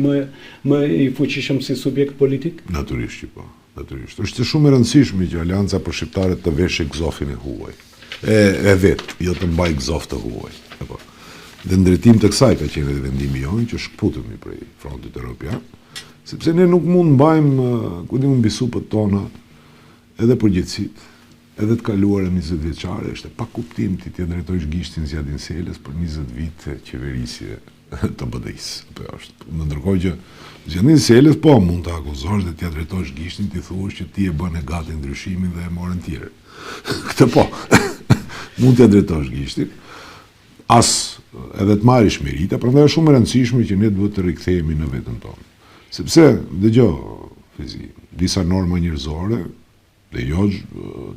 më i fuqishëm si subjekt politik? Natyrisht që po. Natyrisht. Është shumë e rëndësishme që Alianca për shqiptarët të veshë gzofin e huaj. E vetë, jo të mbaj gzof të huaj. Dhe ndërtim të kësaj ka qenë edhe vendimi jonë që shkputemi prej frontit evropian, sepse ne nuk mund mbajmë, ku dimë mbi supët tona, edhe përgjithësitë, edhe të kaluar e 20 vjeçare, është e pa kuptim ti të drejtojsh gishtin Zjadin Selës për 20 vite qeverisje të BDI-së. Ndërkohë që Zjadin Selës po mund të akuzosh dhe t'ja drejtosh gishtin, ti thuash që ti e bën e gati ndryshimin dhe e morën tjerë. Këtë po, mund t'ja drejtosh gishtin, as edhe të marrish merita, prandaj është shumë e rëndësishme që ne duhet të rikthehemi në veten tonë. Sepse, dëgjoj, disa norma njerëzore, dhe jo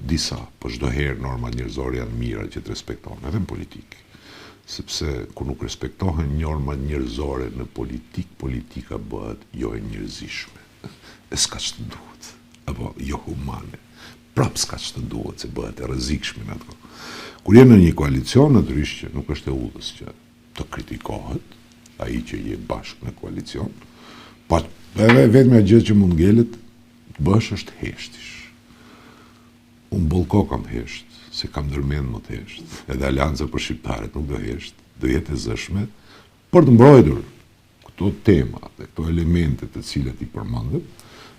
disa, po çdo herë norma njerëzore janë mira që të respektohen, edhe në politikë. Sepse kur nuk respektohen normat njerëzore në politikë, politika bëhet jo e njerëzishme. E s'ka që të duhet, apo jo humane. Prap s'ka që të duhet, se bëhet e rrezikshme në ato. Kur je në një koalicion, natyrisht që nuk është e udhës që të kritikohet, ai që je bashkë në koalicion, pa vetëm gjë që mund ngelet të bësh është heshtish. Unë bollko kam hesht, se kam ndërmend më të hesht. Edhe Alianca për shqiptarët nuk do hesht, do jetë e zëshme për të mbrojtur këto tema dhe këto elemente të cilat i përmendëm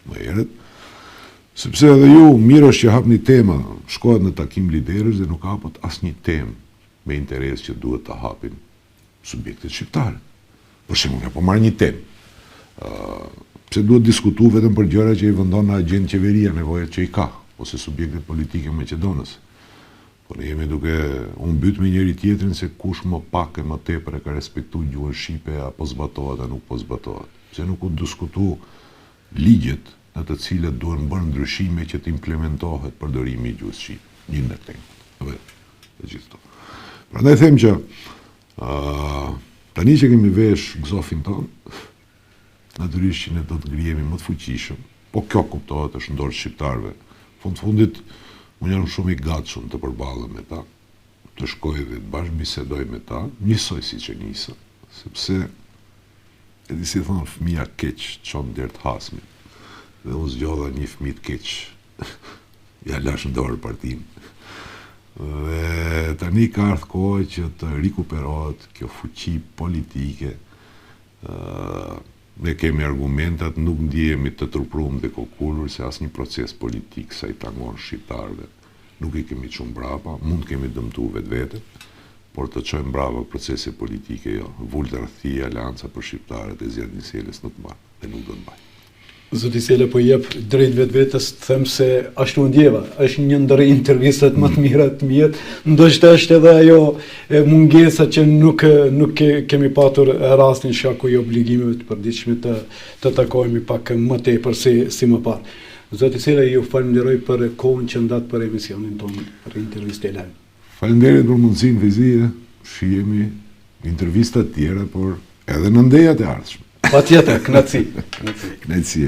më herët, sepse edhe ju mirë është që hapni tema, shkohet në takim liderësh dhe nuk hapet asnjë temë me interes që duhet të hapin subjektet shqiptare. Për shembull, po marr një temë. Pse duhet diskutu vetëm për gjëra që i vendon në agjendë qeveria, nevojat që i ka, ose subjektet politike Maqedonës. Po ne jemi duke u mbyt me njëri tjetrin se kush më pak e më tepër e ka respektuar gjuhën shqipe, apo zbatohet apo nuk po zbatohet. Pse nuk u diskutu ligjet në të cilët duhen bërë ndryshime që të implementohet përdorimi i gjuhës shqipe. Një në temë. Dhe gjithë to. Prandaj them që tani që kemi vesh gzofin ton, natyrisht që ne do të grihemi më të fuqishëm, po kjo kuptohet është në dorë shqiptarëve. Fundit, unë jam shumë i gatshëm të përballem me ta, të shkoj dhe të bashkë bisedoj me ta, njësoj si që njësa, sepse, e di si thonë, fëmija keq çon deri të hasmin, dhe unë zgjodha një fëmijë të keq, ja lash në dorë partinë. Dhe tani ka ardhur koha që të rikuperohet kjo fuqi politike ne kemi argumentat, nuk ndjehemi të turpruar dhe kokulur se asnjë proces politik sa i tangon shqiptarëve. Nuk i kemi çuar brapa, mund kemi dëmtuar vetveten, por të çojmë brapa procese politike jo. Vulë rrethie Aleanca për shqiptarët e Zjarri Selës nuk mban dhe nuk do të mbajë. Zoti Sela po jep drejt vetvetes, them se ashtu ndjeva. Është një ndër intervistat më të mira të mjet. Ndoshta është edhe ajo mungesa që nuk kemi patur rastin shkaku i obligimeve të përditshme të takohemi pak më tepër si më parë. Zoti Sela, ju falenderoj për kohën që ndat për emisionin tonë, për intervistën live. Faleminderit për mundësinë Fezia, shihemi intervista të tjera, por edhe në ndejat e ardhshme. Patjetër, kënaqësi. Kënaqësi.